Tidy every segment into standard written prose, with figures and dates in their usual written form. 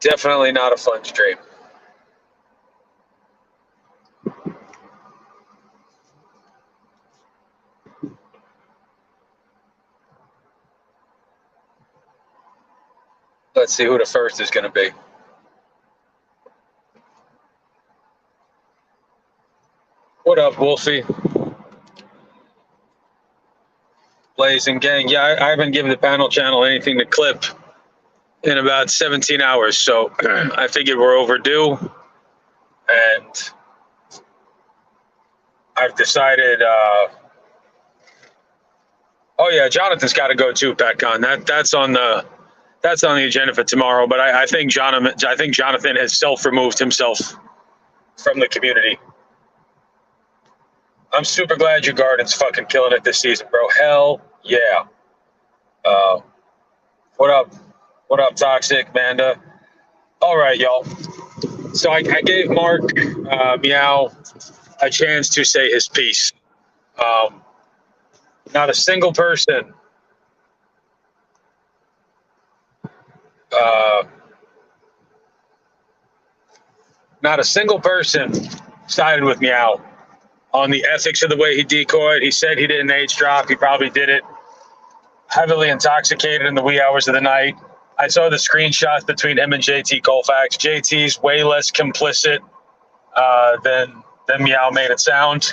Definitely not a fun stream. Let's see who the first is going to be. What up, Wolfie? Blazing gang. Yeah, I haven't given the panel channel anything to clip in about 17 hours, so I figured we're overdue. And I've decided, oh yeah, Jonathan's got to go too, PatCon. That's on the agenda for tomorrow. But I think Jonathan has self-removed himself from the community. I'm super glad your garden's fucking killing it this season, bro. Hell yeah. What up? What up, Toxic, Manda? All right, y'all. So I gave Mark Meow a chance to say his piece. Not a single person sided with Meow on the ethics of the way he decoyed. He said he didn't age drop. He probably did it heavily intoxicated in the wee hours of the night. I saw the screenshots between him and JT Colfax. JT's way less complicit than Meow made it sound.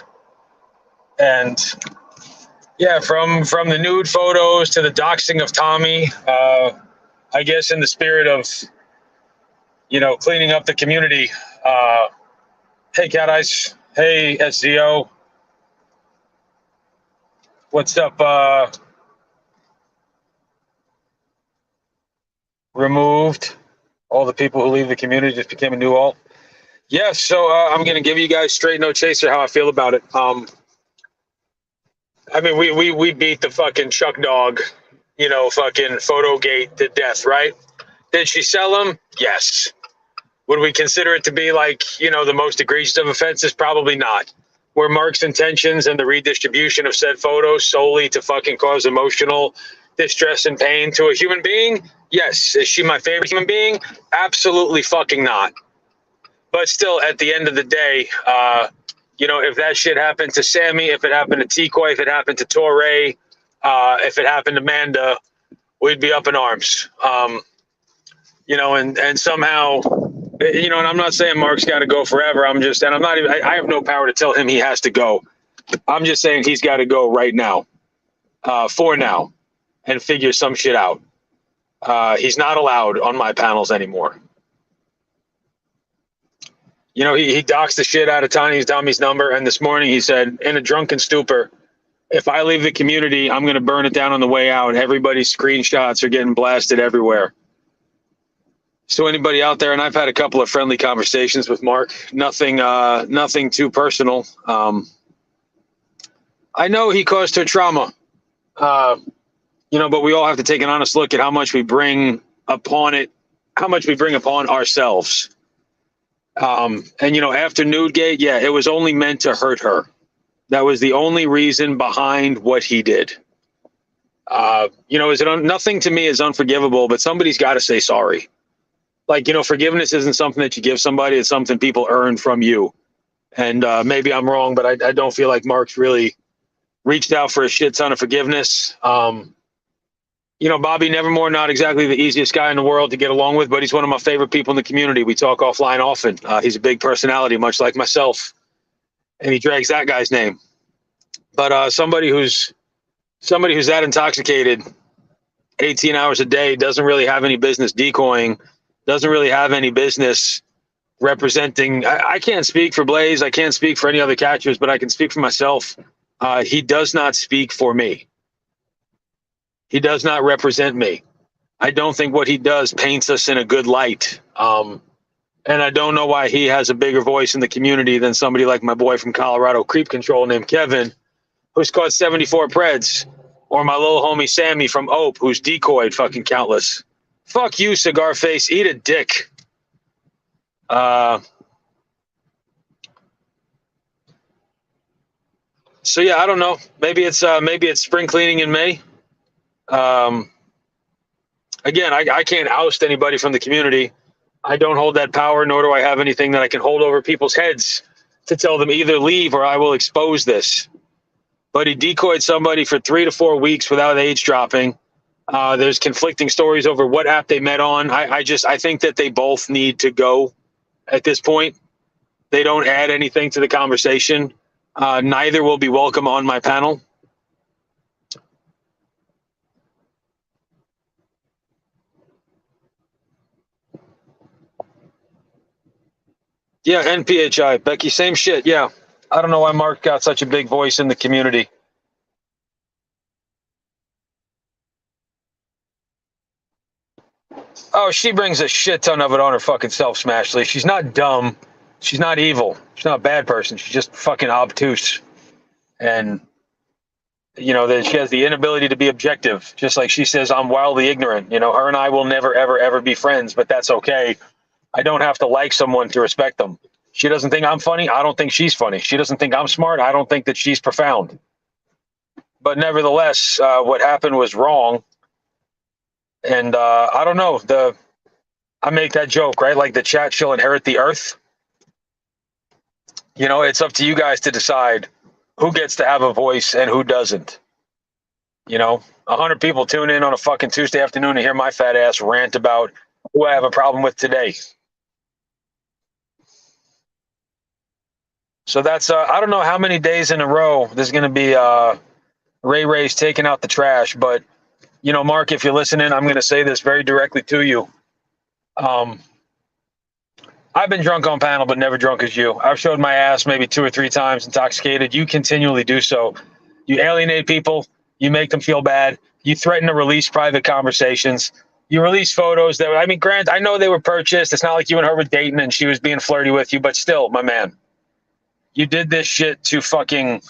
And yeah, from the nude photos to the doxing of Tommy, I guess in the spirit of, cleaning up the community. Hey, Cat Eyes. Hey, SZO. What's up? Removed. All the people who leave the community just became a new alt. Yeah, so I'm going to give you guys straight no chaser how I feel about it. I mean, we beat the fucking Chuck Dog, fucking photo gate to death, right? Did she sell them? Yes. Would we consider it to be like, the most egregious of offenses? Probably not. Were Mark's intentions and the redistribution of said photos solely to fucking cause emotional distress and pain to a human being? Yes. Is she my favorite human being? Absolutely fucking not. But still, at the end of the day, if that shit happened to Sammy, if it happened to Tikoi, if it happened to Torre, if it happened to Manda, we'd be up in arms. And somehow, and I'm not saying Mark's got to go forever. I have no power to tell him he has to go. I'm just saying he's got to go right now, for now, and figure some shit out. He's not allowed on my panels anymore. He doxed the shit out of Tommy's number, and this morning he said, in a drunken stupor, if I leave the community, I'm going to burn it down on the way out. Everybody's screenshots are getting blasted everywhere. So anybody out there, and I've had a couple of friendly conversations with Mark, nothing too personal. I know he caused her trauma, but we all have to take an honest look at how much we bring upon ourselves. After Nudegate, yeah, it was only meant to hurt her. That was the only reason behind what he did. Nothing to me is unforgivable, but somebody's got to say sorry. Forgiveness isn't something that you give somebody. It's something people earn from you. And maybe I'm wrong, but I don't feel like Mark's really reached out for a shit ton of forgiveness. Bobby Nevermore, not exactly the easiest guy in the world to get along with, but he's one of my favorite people in the community. We talk offline often. He's a big personality, much like myself. And he drags that guy's name. But somebody who's that intoxicated 18 hours a day doesn't really have any business decoying, doesn't really have any business representing. I can't speak for Blaze. I can't speak for any other catchers, but I can speak for myself. He does not speak for me. He does not represent me. I don't think what he does paints us in a good light. And I don't know why he has a bigger voice in the community than somebody like my boy from Colorado, Creep Control, named Kevin, who's caught 74 Preds, or my little homie Sammy from Ope, who's decoyed fucking countless. Fuck you, cigar face. Eat a dick. Uh, so yeah, I don't know. Maybe it's spring cleaning in May. Um, Again, I can't oust anybody from the community. I don't hold that power, nor do I have anything that I can hold over people's heads to tell them either leave or I will expose this. But he decoyed somebody for 3 to 4 weeks without age dropping. There's conflicting stories over what app they met on. I think that they both need to go at this point. They don't add anything to the conversation. Neither will be welcome on my panel. Yeah, NPHI, Becky, same shit. Yeah. I don't know why Mark got such a big voice in the community. Oh, she brings a shit ton of it on her fucking self, Smashley. She's not dumb. She's not evil. She's not a bad person. She's just fucking obtuse. And, you know, that she has the inability to be objective. Just like she says, I'm wildly ignorant. You know, her and I will never, ever, ever be friends, but that's okay. I don't have to like someone to respect them. She doesn't think I'm funny. I don't think she's funny. She doesn't think I'm smart. I don't think that she's profound. But nevertheless, what happened was wrong. And I don't know. I make that joke, right? Like the chat shall inherit the earth. You know, it's up to you guys to decide who gets to have a voice and who doesn't. You know, 100 people tune in on a fucking Tuesday afternoon to hear my fat ass rant about who I have a problem with today. So that's, I don't know how many days in a row there's going to be Ray's taking out the trash. But, you know, Mark, if you're listening, I'm going to say this very directly to you. I've been drunk on panel, but never drunk as you. I've showed my ass maybe 2 or 3 times intoxicated. You continually do so. You alienate people. You make them feel bad. You threaten to release private conversations. You release photos that, I mean, Grant, I know they were purchased. It's not like you and her were dating and she was being flirty with you, but still, my man, you did this shit to fucking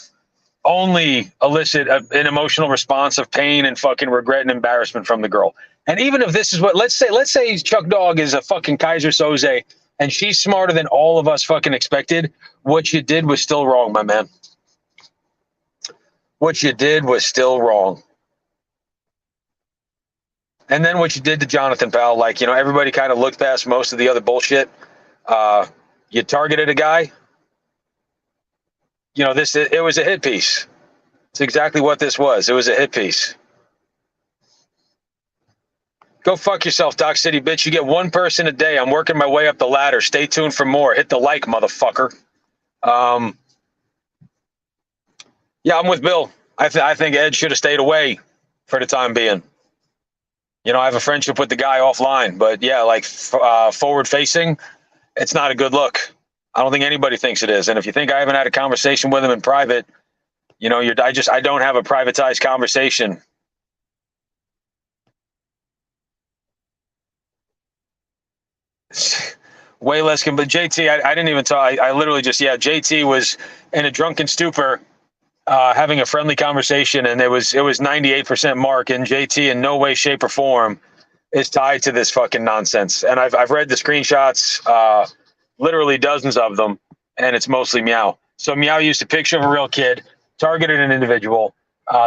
only elicit an emotional response of pain and fucking regret and embarrassment from the girl. And even if this is what, let's say Chuck Dog is a fucking Kaiser Soze and she's smarter than all of us fucking expected, what you did was still wrong, my man. What you did was still wrong. And then what you did to Jonathan Powell, like, you know, everybody kind of looked past most of the other bullshit. You targeted a guy. You know, it was a hit piece. It's exactly what this was. It was a hit piece. Go fuck yourself, Doc City bitch. You get one person a day. I'm working my way up the ladder. Stay tuned for more. Hit the like, motherfucker. Yeah, I'm with Bill. I think Ed should have stayed away for the time being. You know, I have a friendship with the guy offline, but yeah, like forward facing, it's not a good look. I don't think anybody thinks it is. And if you think I haven't had a conversation with him in private, you know, I don't have a privatized conversation. Way less, but JT, I didn't even talk. I literally just, yeah, JT was in a drunken stupor, having a friendly conversation, and it was 98% Mark, and JT in no way, shape, or form is tied to this fucking nonsense. And I've read the screenshots, literally dozens of them, and it's mostly Meow. So Meow used a picture of a real kid, targeted an individual.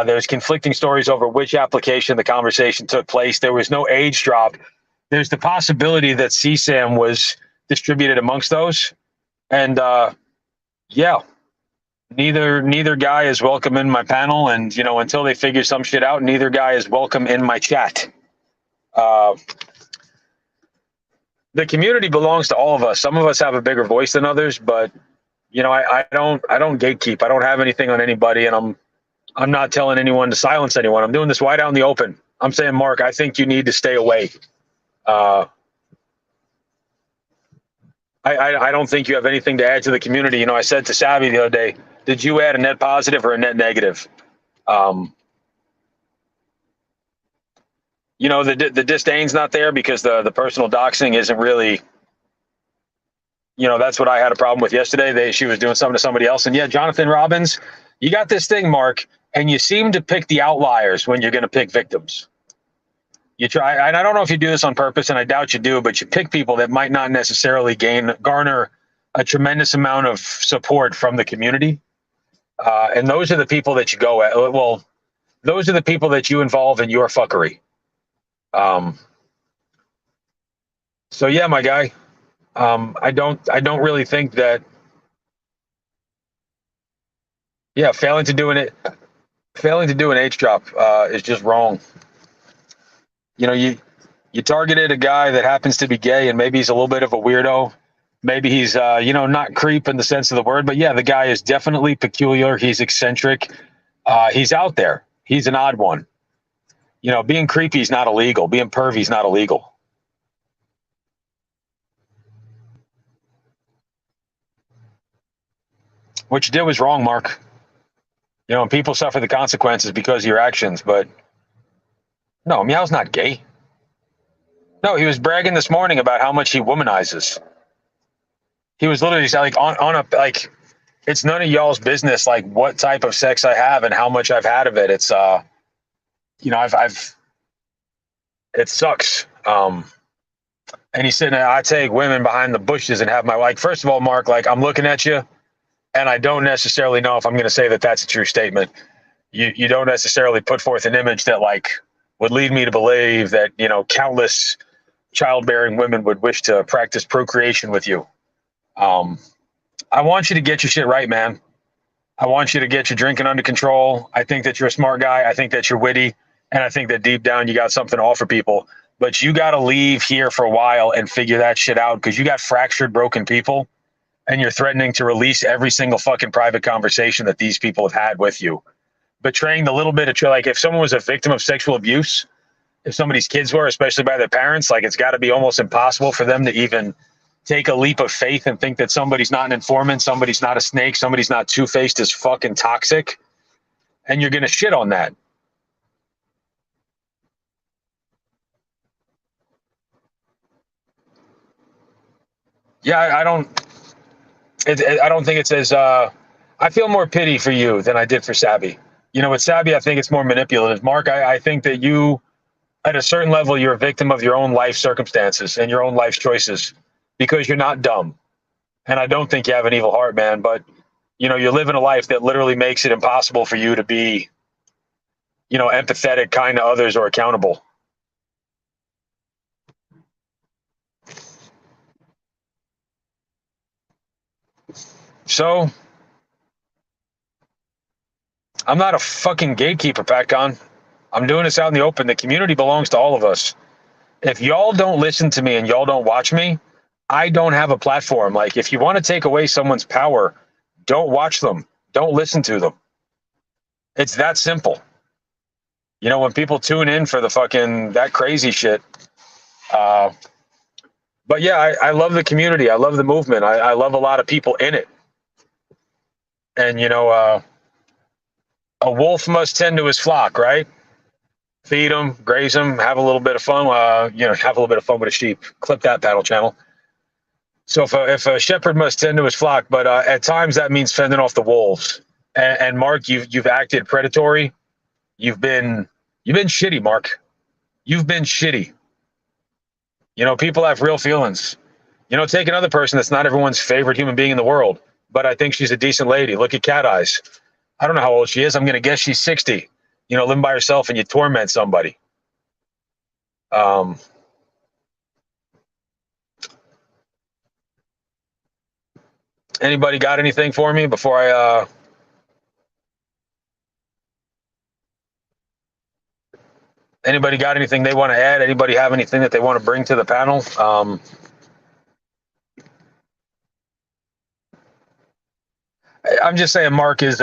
There's conflicting stories over which application the conversation took place. There was no age drop. There's the possibility that CSAM was distributed amongst those. And yeah, neither guy is welcome in my panel. And, you know, until they figure some shit out, neither guy is welcome in my chat. The community belongs to all of us. Some of us have a bigger voice than others, but, you know, I don't gatekeep. I don't have anything on anybody, and I'm not telling anyone to silence anyone. I'm doing this wide out in the open. I'm saying, Mark, I think you need to stay away. I don't think you have anything to add to the community. You know, I said to Savvy the other day, did you add a net positive or a net negative? You know, the disdain's not there because the personal doxing isn't really, you know, that's what I had a problem with yesterday. She was doing something to somebody else. And yeah, Jonathan Robbins, you got this thing, Mark, and you seem to pick the outliers when you're going to pick victims. You try, and I don't know if you do this on purpose, and I doubt you do, but you pick people that might not necessarily garner a tremendous amount of support from the community, and those are the people that you go at. Well, those are the people that you involve in your fuckery. So yeah, my guy, I don't really think that. Yeah, failing to do an H drop is just wrong. You know, you targeted a guy that happens to be gay, and maybe he's a little bit of a weirdo. Maybe he's not creep in the sense of the word, but yeah, the guy is definitely peculiar. He's eccentric. He's out there. He's an odd one. You know, being creepy is not illegal. Being pervy is not illegal. What you did was wrong, Mark. You know, and people suffer the consequences because of your actions. But no, Meow's not gay. No, he was bragging this morning about how much he womanizes. He was literally like on a like. It's none of y'all's business, like what type of sex I have and how much I've had of it. It's I've it sucks. And he said, I take women behind the bushes and have my, like, first of all, Mark, like, I'm looking at you and I don't necessarily know if I'm going to say that that's a true statement. You don't necessarily put forth an image that, like, would lead me to believe that, you know, countless childbearing women would wish to practice procreation with you. I want you to get your shit right, man. I want you to get your drinking under control. I think that you're a smart guy. I think that you're witty. And I think that deep down you got something to offer people. But you got to leave here for a while and figure that shit out, because you got fractured, broken people. And you're threatening to release every single fucking private conversation that these people have had with you. Betraying the little bit of, like, if someone was a victim of sexual abuse, if somebody's kids were, especially by their parents, like, it's got to be almost impossible for them to even take a leap of faith and think that somebody's not an informant, somebody's not a snake, somebody's not two-faced as fucking toxic. And you're going to shit on that. Yeah, I don't think it's as, I feel more pity for you than I did for Sabby. You know, with Sabby, I think it's more manipulative. Mark, I think that you, at a certain level, you're a victim of your own life circumstances and your own life choices, because you're not dumb. And I don't think you have an evil heart, man, but, you know, you're living a life that literally makes it impossible for you to be, you know, empathetic, kind to others, or accountable. So I'm not a fucking gatekeeper, PatCon. I'm doing this out in the open. The community belongs to all of us. If y'all don't listen to me and y'all don't watch me, I don't have a platform. Like, if you want to take away someone's power, don't watch them. Don't listen to them. It's that simple. You know, when people tune in for the fucking, that crazy shit. But yeah, I love the community. I love the movement. I love a lot of people in it. And, you know, a wolf must tend to his flock, right? Feed them, graze them, have a little bit of fun. Have a little bit of fun with a sheep. Clip that, Paddle Channel. So if a shepherd must tend to his flock, but at times that means fending off the wolves. And Mark, you've acted predatory. You've been shitty, Mark. You've been shitty. You know, people have real feelings. You know, take another person that's not everyone's favorite human being in the world, but I think she's a decent lady. Look at Cat Eyes. I don't know how old she is. I'm going to guess she's 60. You know, living by herself, and you torment somebody. Anybody got anything for me before I? Anybody got anything they want to add? Anybody have anything that they want to bring to the panel? I'm just saying, Mark is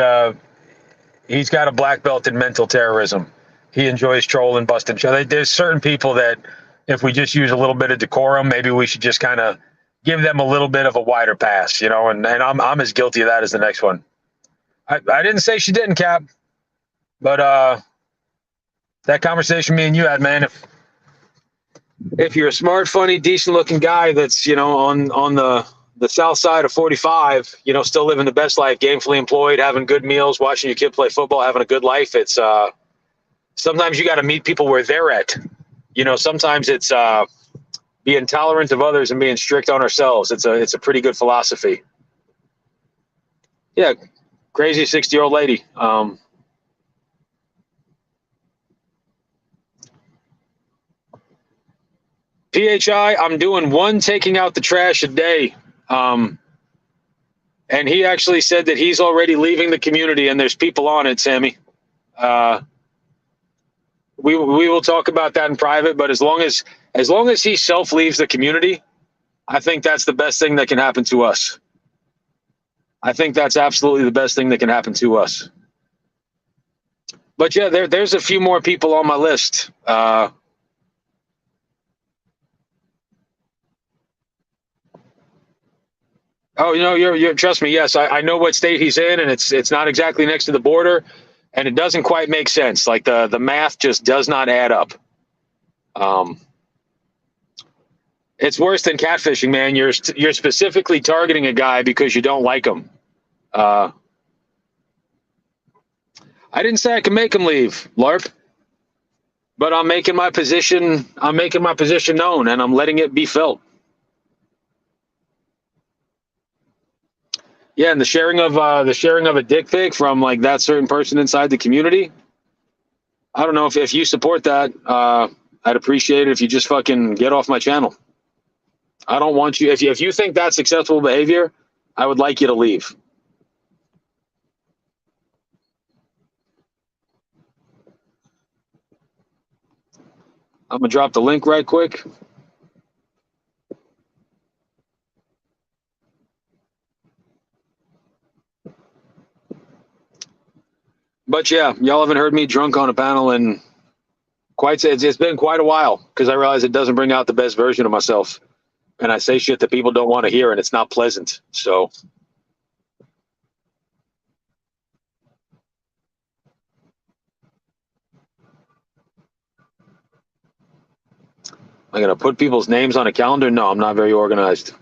he's got a black belt in mental terrorism. He enjoys trolling, busting. There's certain people that, if we just use a little bit of decorum, maybe we should just kind of give them a little bit of a wider pass, you know. And I'm as guilty of that as the next one. I didn't say she didn't, Cap, but that conversation me and you had, man. If you're a smart, funny, decent-looking guy that's, you know, on the south side of 45, you know, still living the best life, gainfully employed, having good meals, watching your kid play football, having a good life, it's sometimes you got to meet people where they're at. you know, sometimes it's being tolerant of others and being strict on ourselves. It's a pretty good philosophy. Yeah, crazy 60-year-old lady. PHI, I'm doing one taking out the trash a day. And he actually said that he's already leaving the community and there's people on it, Sammy. We will talk about that in private, but as long as he self leaves the community, I think that's the best thing that can happen to us. I think that's absolutely the best thing that can happen to us. But yeah, there's a few more people on my list. Oh, you know, you're trust me. Yes, I know what state he's in, and it's not exactly next to the border, and it doesn't quite make sense. Like the math just does not add up. It's worse than catfishing, man. You're specifically targeting a guy because you don't like him. I didn't say I can make him leave, LARP, but I'm making my position. I'm making my position known, and I'm letting it be felt. Yeah, and the sharing of a dick pic from like that certain person inside the community. I don't know if you support that. I'd appreciate it if you just fucking get off my channel. I don't want you. If you think that's acceptable behavior, I would like you to leave. I'm gonna drop the link right quick. But yeah, y'all haven't heard me drunk on a panel in it's been quite a while because I realize it doesn't bring out the best version of myself, and I say shit that people don't want to hear, and it's not pleasant. So I'm gonna put people's names on a calendar. No, I'm not very organized.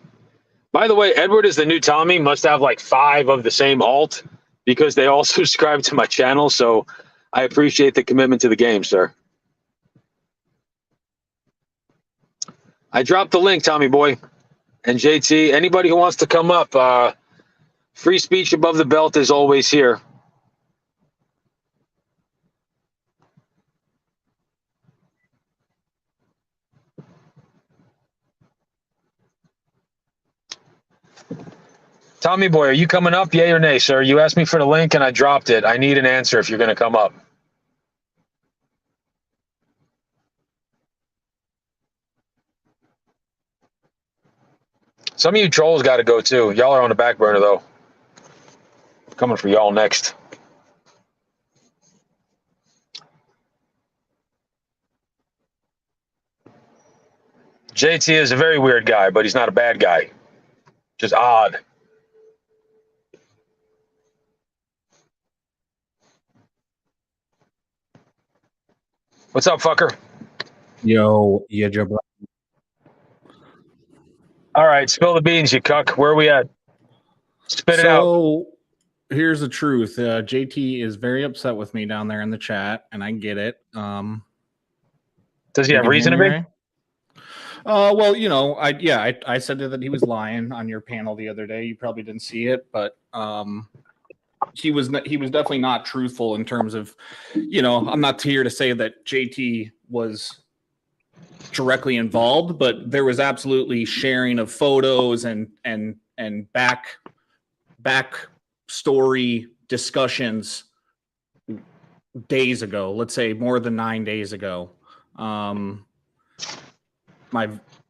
By the way, Edward is the new Tommy. Must have like 5 of the same alt because they all subscribe to my channel. So I appreciate the commitment to the game, sir. I dropped the link, Tommy boy and JT. Anybody who wants to come up, free speech above the belt is always here. Tommy boy, are you coming up? Yay or nay, sir? You asked me for the link and I dropped it. I need an answer if you're going to come up. Some of you trolls got to go too. Y'all are on the back burner though. Coming for y'all next. JT is a very weird guy, but he's not a bad guy. Just odd. What's up, fucker? Yo, yeah, Joe. All right, spill the beans, you cuck. Where are we at? Spit it out. So here's the truth. JT is very upset with me down there in the chat, and I get it. Does he have reason to be? Right? Well, you know, I said that he was lying on your panel the other day. You probably didn't see it, but he was definitely not truthful in terms of, you know, I'm not here to say that JT was directly involved, but there was absolutely sharing of photos and back story discussions days ago. Let's say more than 9 days ago. My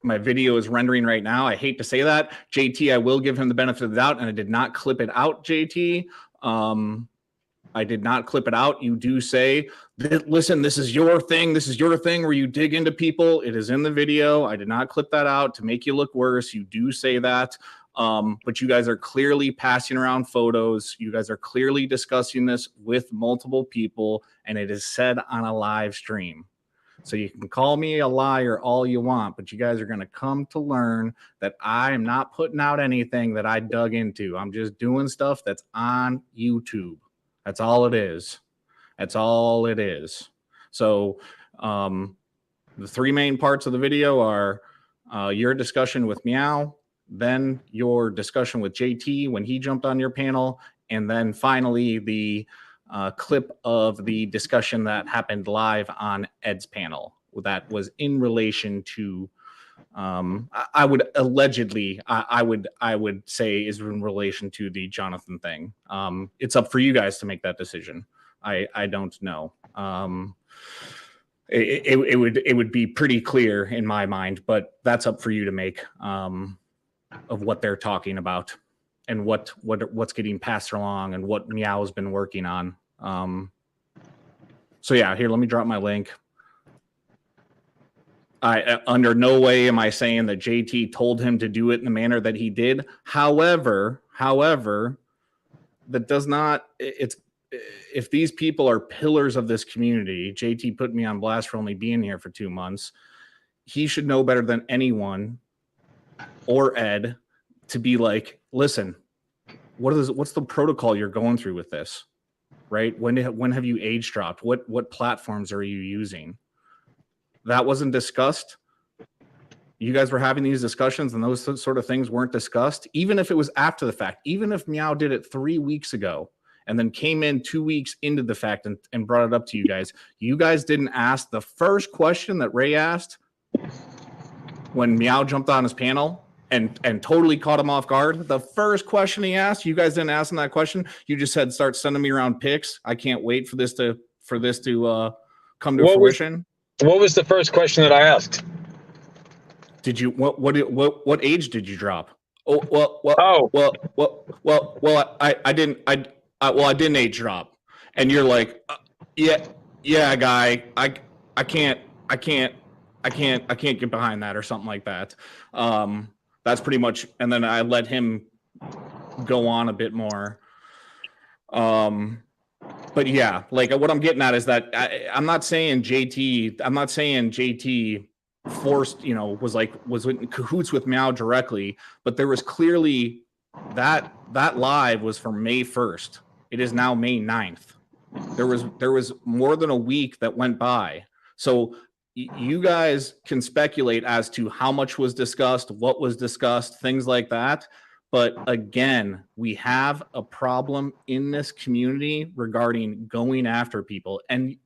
video is rendering right now. I hate to say that. JT, I will give him the benefit of the doubt, and I did not clip it out, JT. I did not clip it out. You do say, listen, this is your thing. This is your thing where you dig into people. It is in the video. I did not clip that out to make you look worse. You do say that. But you guys are clearly passing around photos. You guys are clearly discussing this with multiple people, and it is said on a live stream. So you can call me a liar all you want, but you guys are going to come to learn that I am not putting out anything that I dug into. I'm just doing stuff that's on YouTube. That's all it is. That's all it is. So The three main parts of the video are your discussion with Meow, then your discussion with JT when he jumped on your panel, and then finally the clip of the discussion that happened live on Ed's panel that was in relation to I would allegedly I would say is in relation to the Jonathan thing. It's up for you guys to make that decision. I don't know. It would be pretty clear in my mind, but that's up for you to make of what they're talking about and what's getting passed along and what Meow has been working on. So yeah, here, let me drop my link. I under no way am I saying that JT told him to do it in the manner that he did. However, that does not, it's, if these people are pillars of this community, JT put me on blast for only being here for 2 months. He should know better than anyone or Ed to be like, listen, what's the protocol you're going through with this, right? When have you age dropped? What platforms are you using? That wasn't discussed. You guys were having these discussions and those sort of things weren't discussed, even if it was after the fact, even if Meow did it 3 weeks ago and then came in 2 weeks into the fact and brought it up to you guys. You guys didn't ask the first question that Ray asked when Meow jumped on his panel and totally caught him off guard. The first question he asked, you guys didn't ask him that question. You just said, start sending me around pics. I can't wait for this to come to fruition. What was the first question that I asked? Did you what age did you drop? I didn't age drop. And you're like, yeah, guy, I can't get behind that or something like that. That's pretty much, and then I let him go on a bit more. But yeah, like what I'm getting at is that I'm not saying JT forced, was in cahoots with Meow directly, but there was clearly that live was from May 1st. It is now May 9th. There was more than a week that went by. So you guys can speculate as to how much was discussed, what was discussed, things like that. But again, we have a problem in this community regarding going after people. And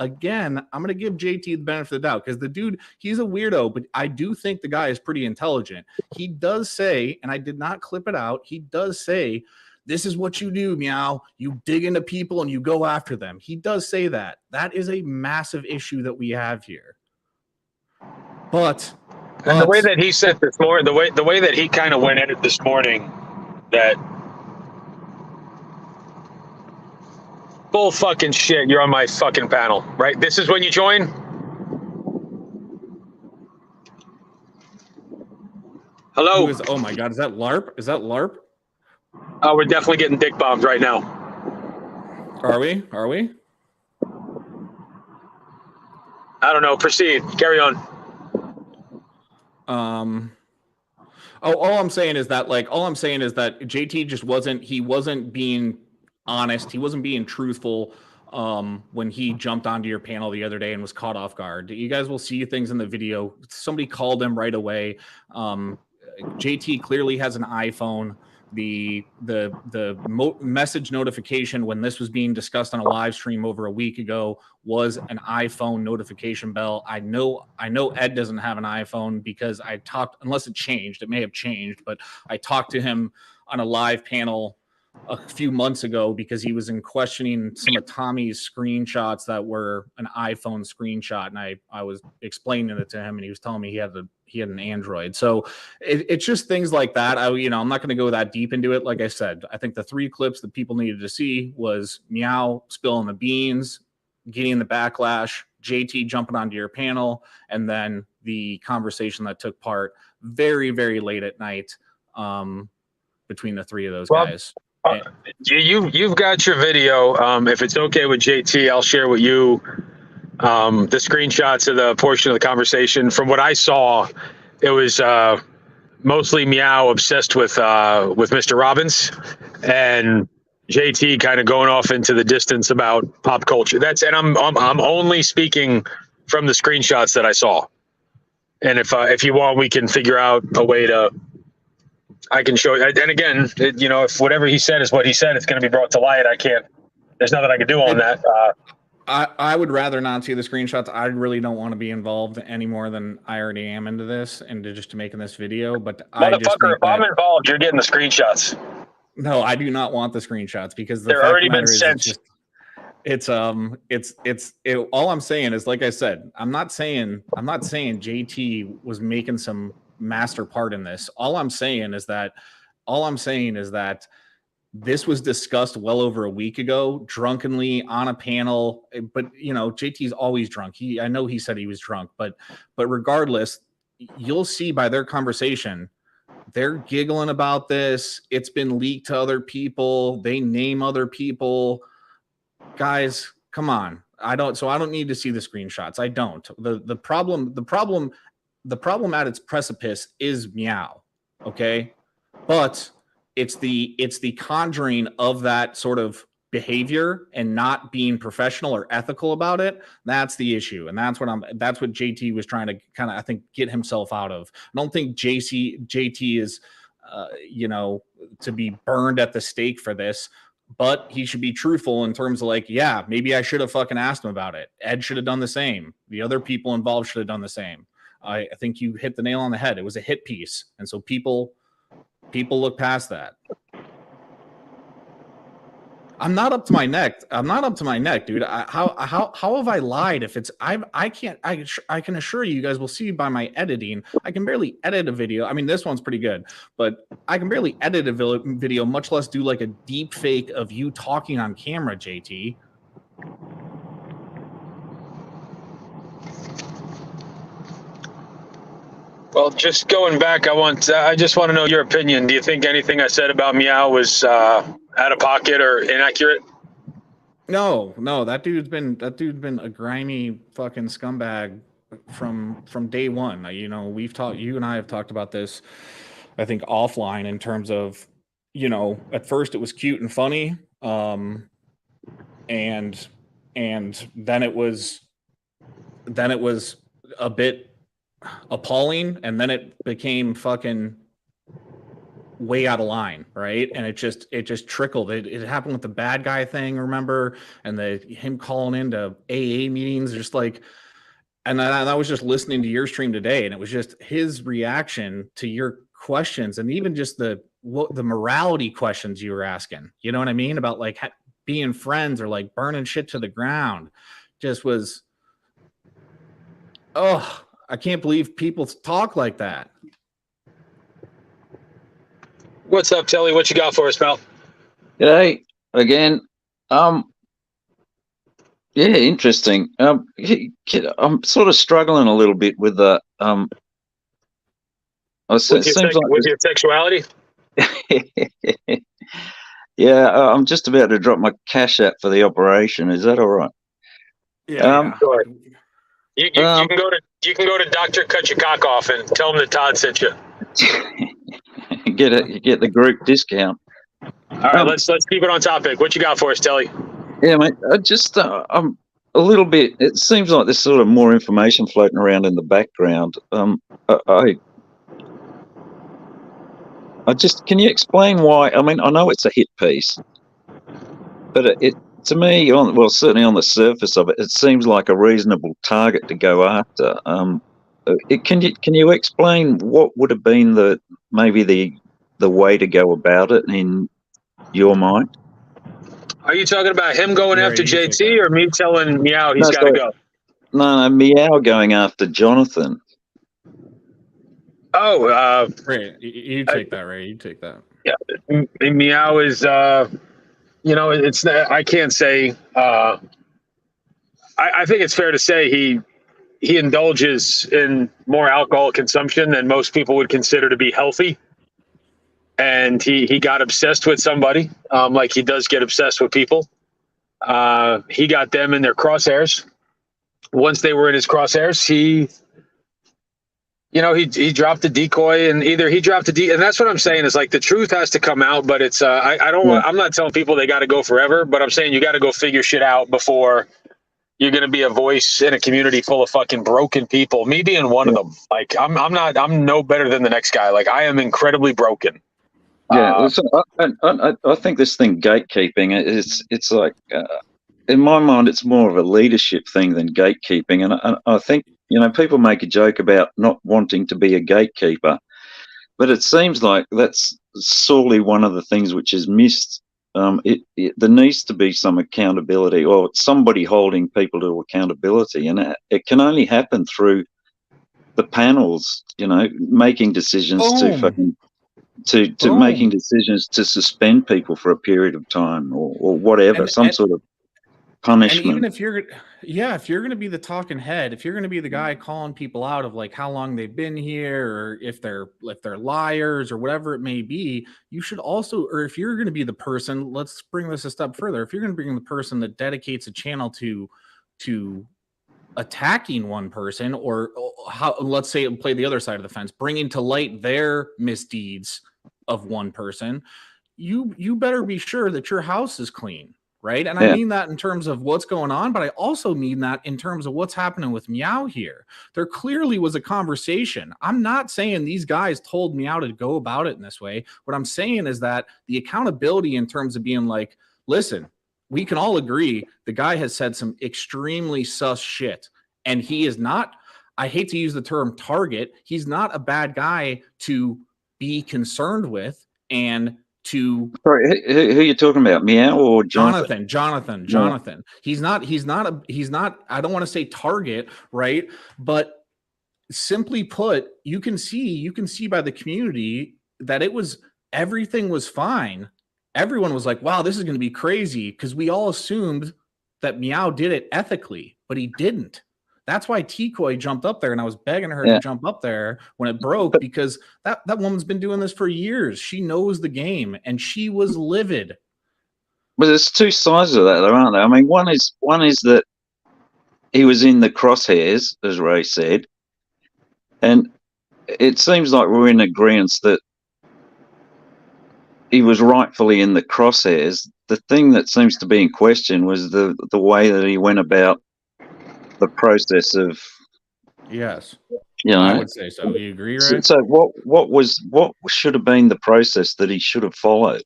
again, I'm going to give JT the benefit of the doubt because the dude, he's a weirdo, but I do think the guy is pretty intelligent. He does say, and I did not clip it out, he does say, this is what you do, Meow. You dig into people and you go after them. He does say that. That is a massive issue that we have here. And the way that he said this morning, the way that he kind of went at it this morning, that bull fucking shit, you're on my fucking panel, right? This is when you join? Hello? Oh my God, is that LARP? Is that LARP? We're definitely getting dick bombed right now. Are we? I don't know. Proceed. Carry on. All I'm saying is that JT just wasn't being honest. He wasn't being truthful when he jumped onto your panel the other day and was caught off guard. You guys will see things in the video. Somebody called him right away. JT clearly has an iPhone. The message notification when this was being discussed on a live stream over a week ago was an iPhone notification bell. I know Ed doesn't have an iPhone because I talked, unless it changed, it may have changed, but I talked to him on a live panel a few months ago because he was in questioning some of Tommy's screenshots that were an iPhone screenshot, and I was explaining it to him, and he was telling me he had an Android. So it's just things like that. I'm not going to go that deep into it. Like I said, I think the 3 clips that people needed to see was Meow spilling the beans, getting the backlash, JT jumping onto your panel, and then the conversation that took part very, very late at night between the 3 of those guys. You've got your video. If it's okay with JT, I'll share with you the screenshots of the portion of the conversation. From what I saw, it was mostly Meow obsessed with Mr. Robbins, and JT kind of going off into the distance about pop culture. And I'm only speaking from the screenshots that I saw. And if you want, we can figure out a way to. I can show you. And again, if whatever he said is what he said, it's going to be brought to light. I can't. There's nothing I can do on that. I would rather not see the screenshots. I really don't want to be involved any more than I already am into this and to making this video. But motherfucker, if I'm involved, you're getting the screenshots. No, I do not want the screenshots because they're already been sent. All I'm saying is, like I said, I'm not saying JT was making some master part in this. All I'm saying is that this was discussed well over a week ago, drunkenly on a panel. But JT's always drunk. I know he said he was drunk, but regardless, you'll see by their conversation, they're giggling about this. It's been leaked to other people. They name other people. Guys, come on. I don't need to see the screenshots. I don't. The problem at its precipice is Meow. Okay. But it's the conjuring of that sort of behavior and not being professional or ethical about it. That's the issue. And that's what JT was trying to kind of, I think, get himself out of. I don't think JT is, to be burned at the stake for this, but he should be truthful in terms of like, yeah, maybe I should have fucking asked him about it. Ed should have done the same. The other people involved should have done the same. I think you hit the nail on the head. It was a hit piece. And so people look past that. I'm not up to my neck. Dude. How have I lied? If it's I can assure you guys will see by my editing. I can barely edit a video. I mean, this one's pretty good, but I can barely edit a video, much less do like a deep fake of you talking on camera, JT. Well, just going back, I just want to know your opinion. Do you think anything I said about Meow was out of pocket or inaccurate? No, that dude's been a grimy fucking scumbag from day one. You and I have talked about this, I think, offline in terms of, at first it was cute and funny, and then it was a bit appalling, and then it became fucking way out of line, right? And it just trickled. It happened with the bad guy thing, remember? And him calling into AA meetings, just like, and I was just listening to your stream today, and it was just his reaction to your questions, and even just the morality questions you were asking. You know what I mean? About like being friends or like burning shit to the ground. Just was, I can't believe people talk like that. What's up, Telly? What you got for us, pal? G'day again. Yeah, interesting. I'm sort of struggling a little bit with the with your sexuality. Yeah, I'm just about to drop my cash app for the operation. Is that all right? Yeah. Sure. You can go to Dr. Cut Your Cock Off and tell him that Todd sent you. You get the group discount. All right, let's keep it on topic. What you got for us, Telly? Yeah, mate. I'm a little bit. It seems like there's sort of more information floating around in the background. Can you explain why? I mean, I know it's a hit piece, but it to me, certainly on the surface of it, it seems like a reasonable target to go after. Can you explain what would have been the way to go about it in your mind? Are you talking about him going after JT or me telling Meow he's got to go? No, Meow going after Jonathan. Oh, Ray, you take that, Ray. You take that. Yeah, Meow is, it's. I can't say. I think it's fair to say he indulges in more alcohol consumption than most people would consider to be healthy. And he got obsessed with somebody, like he does get obsessed with people. He got them in their crosshairs. Once they were in his crosshairs, he dropped the decoy, and either he dropped the and that's what I'm saying is like the truth has to come out. But it's I'm not telling people they got to go forever, but I'm saying you got to go figure shit out before you're going to be a voice in a community full of fucking broken people. Me being one of them. Like I'm no better than the next guy. Like I am incredibly broken. Yeah, so I think this thing gatekeeping it's like in my mind it's more of a leadership thing than gatekeeping, and I think people make a joke about not wanting to be a gatekeeper, but it seems like that's sorely one of the things which is missed. There needs to be some accountability or somebody holding people to accountability, and it can only happen through the panels, making decisions to making decisions to suspend people for a period of time or whatever, some sort of punishment. And even if you're going to be the talking head, if you're going to be the guy calling people out of like how long they've been here, or if they're liars or whatever it may be, you should also, or if you're going to be the person, let's bring this a step further. If you're going to bring the person that dedicates a channel to attacking one person, or how, let's say, play the other side of the fence, bringing to light their misdeeds of one person, you better be sure that your house is clean. Right. And I mean that in terms of what's going on, but I also mean that in terms of what's happening with Meow here. There clearly was a conversation. I'm not saying these guys told Meow to go about it in this way. What I'm saying is that the accountability in terms of being like, listen, we can all agree the guy has said some extremely sus shit, and he is not, I hate to use the term target, he's not a bad guy to be concerned with and to. Sorry, who are you talking about? Meow or Jonathan? Jonathan. He's not, I don't want to say target, right? But simply put, you can see by the community that everything was fine. Everyone was like, wow, this is going to be crazy, because we all assumed that Meow did it ethically, but he didn't. That's why T-Koi jumped up there, and I was begging her to jump up there when it broke, because that woman's been doing this for years. She knows the game, and she was livid. But there's two sides of that, aren't there? I mean, one is that he was in the crosshairs, as Ray said, and it seems like we're in agreement that he was rightfully in the crosshairs. The thing that seems to be in question was the way that he went about the process of. Yes. I would say so. You agree, right? So what should have been the process that he should have followed?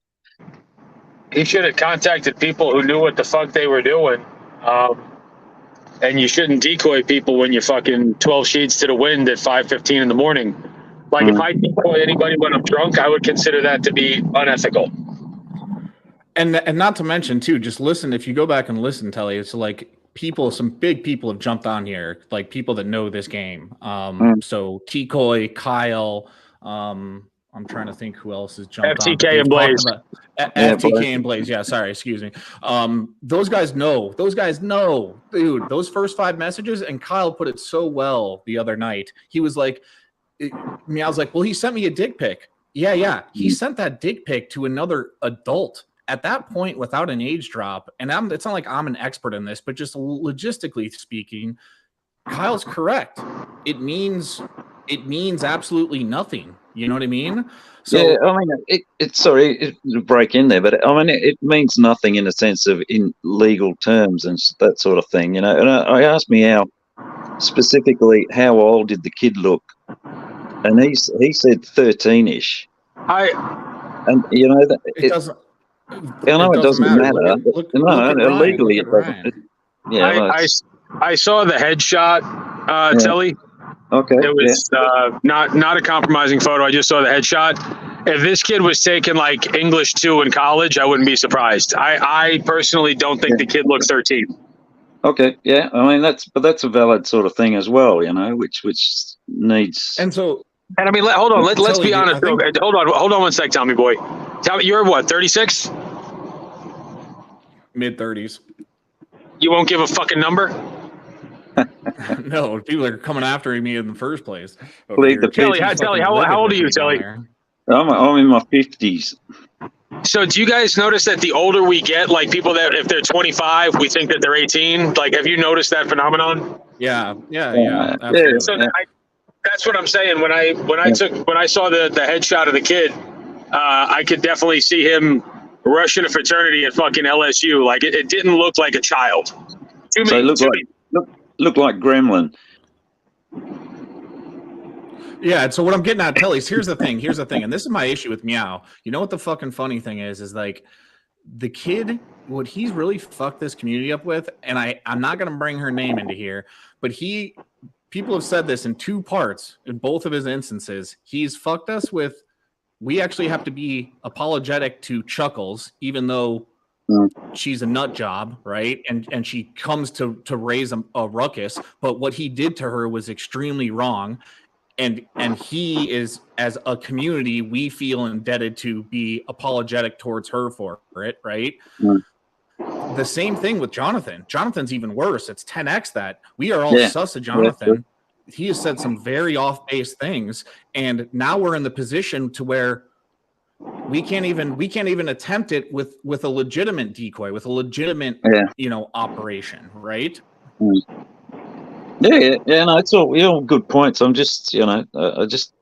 He should have contacted people who knew what the fuck they were doing. And you shouldn't decoy people when you're fucking 12 sheets to the wind at 5:15 in the morning. Like if I decoy anybody when I'm drunk, I would consider that to be unethical. And not to mention too, just listen, if you go back and listen, Telly, it's like some big people have jumped on here, like people that know this game. So T-Koi, Kyle, I'm trying to think who else has jumped on. FTK and Blaze. FTK and Blaze. Yeah, sorry, excuse me. Those guys know. Dude, those first 5 messages, and Kyle put it so well the other night. He was like, Meow's like, well, he sent me a dick pic. Yeah. He sent that dick pic to another adult. At that point, without an age drop, and it's not like I'm an expert in this, but just logistically speaking, Kyle's correct. It means absolutely nothing. You know what I mean? So, yeah, I mean, sorry to break in there, but I mean, it means nothing in a sense of in legal terms and that sort of thing, And I asked Meow specifically, how old did the kid look? And he said 13-ish. And that it doesn't. It doesn't matter. Look legally it doesn't. I saw the headshot, Telly. Okay. It was not a compromising photo. I just saw the headshot. If this kid was taking like English 2 in college, I wouldn't be surprised. I personally don't think the kid looks 13. Okay, yeah. I mean that's a valid sort of thing as well, which needs. And so. And I mean, hold on. Let's be honest. Hold on 1 sec, Tommy boy. Tommy, you're what? 36? Mid-30s. You won't give a fucking number? No, people are coming after me in the first place. Telly, how old are you, Telly? I'm in my 50s. So do you guys notice that the older we get, like people that if they're 25, we think that they're 18? Like, have you noticed that phenomenon? Yeah. Absolutely. So that's what I'm saying. When I saw the headshot of the kid, I could definitely see him rushing a fraternity at fucking LSU. Like it didn't look like a child. So it look like Gremlin. Yeah, so what I'm getting at, Telly, here's the thing, and this is my issue with Meow. You know what the fucking funny thing is like the kid, what he's really fucked this community up with, and I'm not gonna bring her name into here, but people have said this in two parts in both of his instances. He's fucked us with, we actually have to be apologetic to Chuckles, even though she's a nut job, right? And she comes to raise a ruckus, but what he did to her was extremely wrong. And he is, as a community, we feel indebted to be apologetic towards her for it, right? The same thing with Jonathan. Jonathan's even worse. It's 10x that. We are all sus of Jonathan. Yeah. He has said some very off-base things, and now we're in the position to where we can't even attempt it with a legitimate decoy, with a legitimate operation, right? Yeah, no, it's all good points. I'm just, just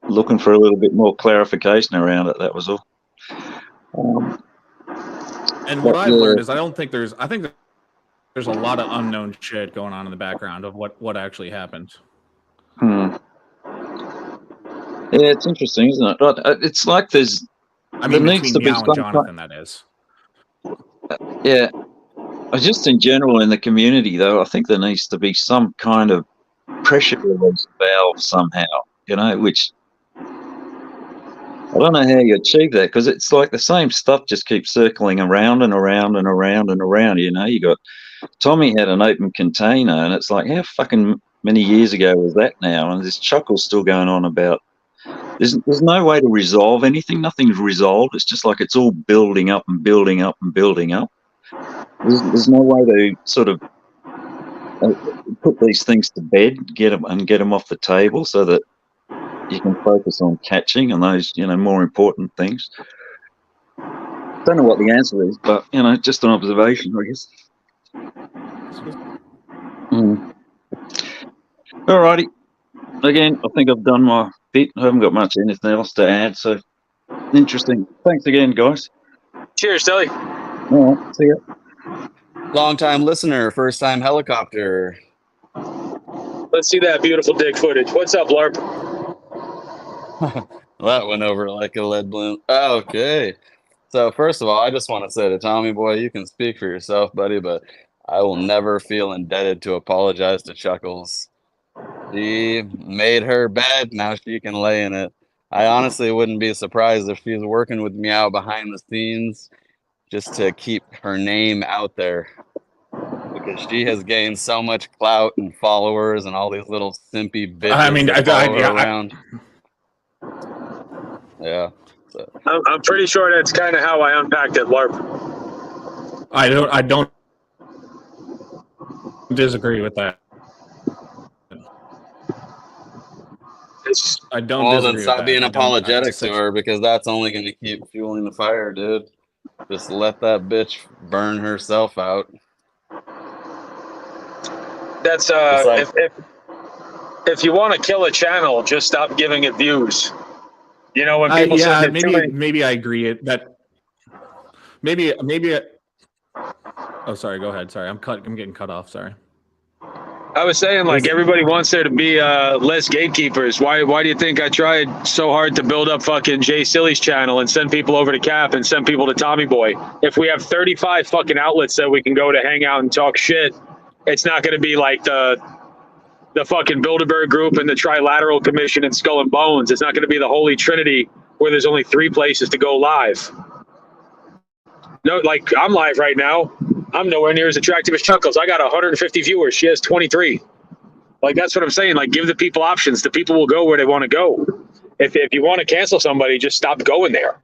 looking for a little bit more clarification around it. That was all. And what I've learned is I think there's a lot of unknown shit going on in the background of what actually happened. Yeah, it's interesting, isn't it? It's like there needs to be Meow and Jonathan, that is. Yeah. Just in general in the community, though, I think there needs to be some kind of pressure release valve somehow, which I don't know how you achieve that, because it's like the same stuff just keeps circling around and around and around and around. You got Tommy had an open container, and it's like, how fucking many years ago was that now? And this Chuckle's still going on about there's no way to resolve anything. Nothing's resolved. It's just like it's all building up and building up and building up. There's no way to sort of put these things to bed, get them off the table, so that you can focus on catching and those more important things. Don't know what the answer is, but just an observation, I guess. Alrighty. Again, I think I've done my bit. I haven't got anything else to add. So interesting. Thanks again, guys. Cheers, Telly. All right. See ya. Long-time listener, first-time helicopter. Let's see that beautiful dick footage. What's up, LARP? That went over like a lead balloon. Okay. So first of all, I just want to say to Tommy Boy, you can speak for yourself, buddy, but I will never feel indebted to apologize to Chuckles. She made her bed, now she can lay in it. I honestly wouldn't be surprised if she's working with Meow behind the scenes just to keep her name out there, because she has gained so much clout and followers and all these little simpy bitches around. Yeah. So. I'm pretty sure that's kind of how I unpacked it, LARP. I don't disagree with that. I don't. Well, then stop being apologetic to her, because that's only going to keep fueling the fire, dude. Just let that bitch burn herself out. That's if you want to kill a channel, just stop giving it views. When people say maybe I agree that maybe. Oh, sorry. Go ahead. Sorry, I'm getting cut off. Sorry. I was saying, like, everybody wants there to be less gatekeepers. Why do you think I tried so hard to build up fucking Jay Silly's channel and send people over to Cap and send people to Tommy Boy? If we have 35 fucking outlets that we can go to hang out and talk shit, it's not going to be like the fucking Bilderberg Group and the Trilateral Commission and Skull and Bones. It's not going to be the Holy Trinity where there's only 3 places to go live. No, like, I'm live right now. I'm nowhere near as attractive as Chuckles. I got 150 viewers. She has 23. Like, that's what I'm saying. Like, give the people options. The people will go where they want to go. If you want to cancel somebody, just stop going there.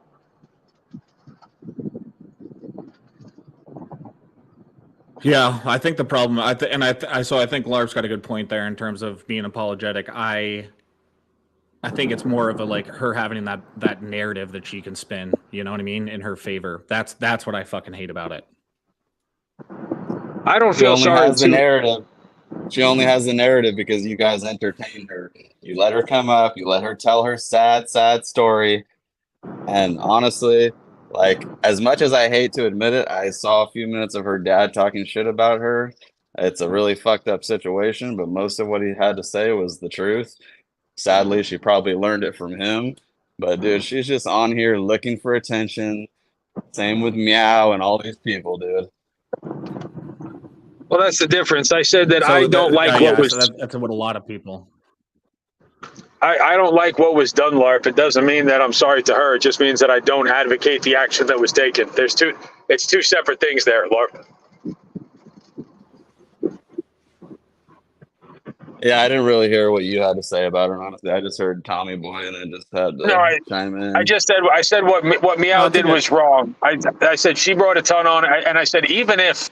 Yeah, I think the problem, I think LARP's got a good point there in terms of being apologetic. I think it's more of a, like, her having that narrative that she can spin, you know what I mean, in her favor. That's what I fucking hate about it. I don't feel sorry. She only has the narrative because you guys entertain her. You let her come up, you let her tell her sad story. And honestly, like, as much as I hate to admit it, I saw a few minutes of her dad talking shit about her. It's a really fucked up situation, but most of what he had to say was the truth. Sadly, she probably learned it from him. But dude, she's just on here looking for attention. Same with Meow and all these people, dude. Well, that's the difference. I said that I So don't like what yeah, was. so that's what a lot of people. I don't like what was done, LARP. It doesn't mean that I'm sorry to her. It just means that I don't advocate the action that was taken. It's two separate things there, LARP. Yeah, I didn't really hear what you had to say about her, honestly. I just heard Tommy Boy and I just had No, to chime I in. just said what Meow it's a did good- was wrong. I said she brought a ton on, and I said even if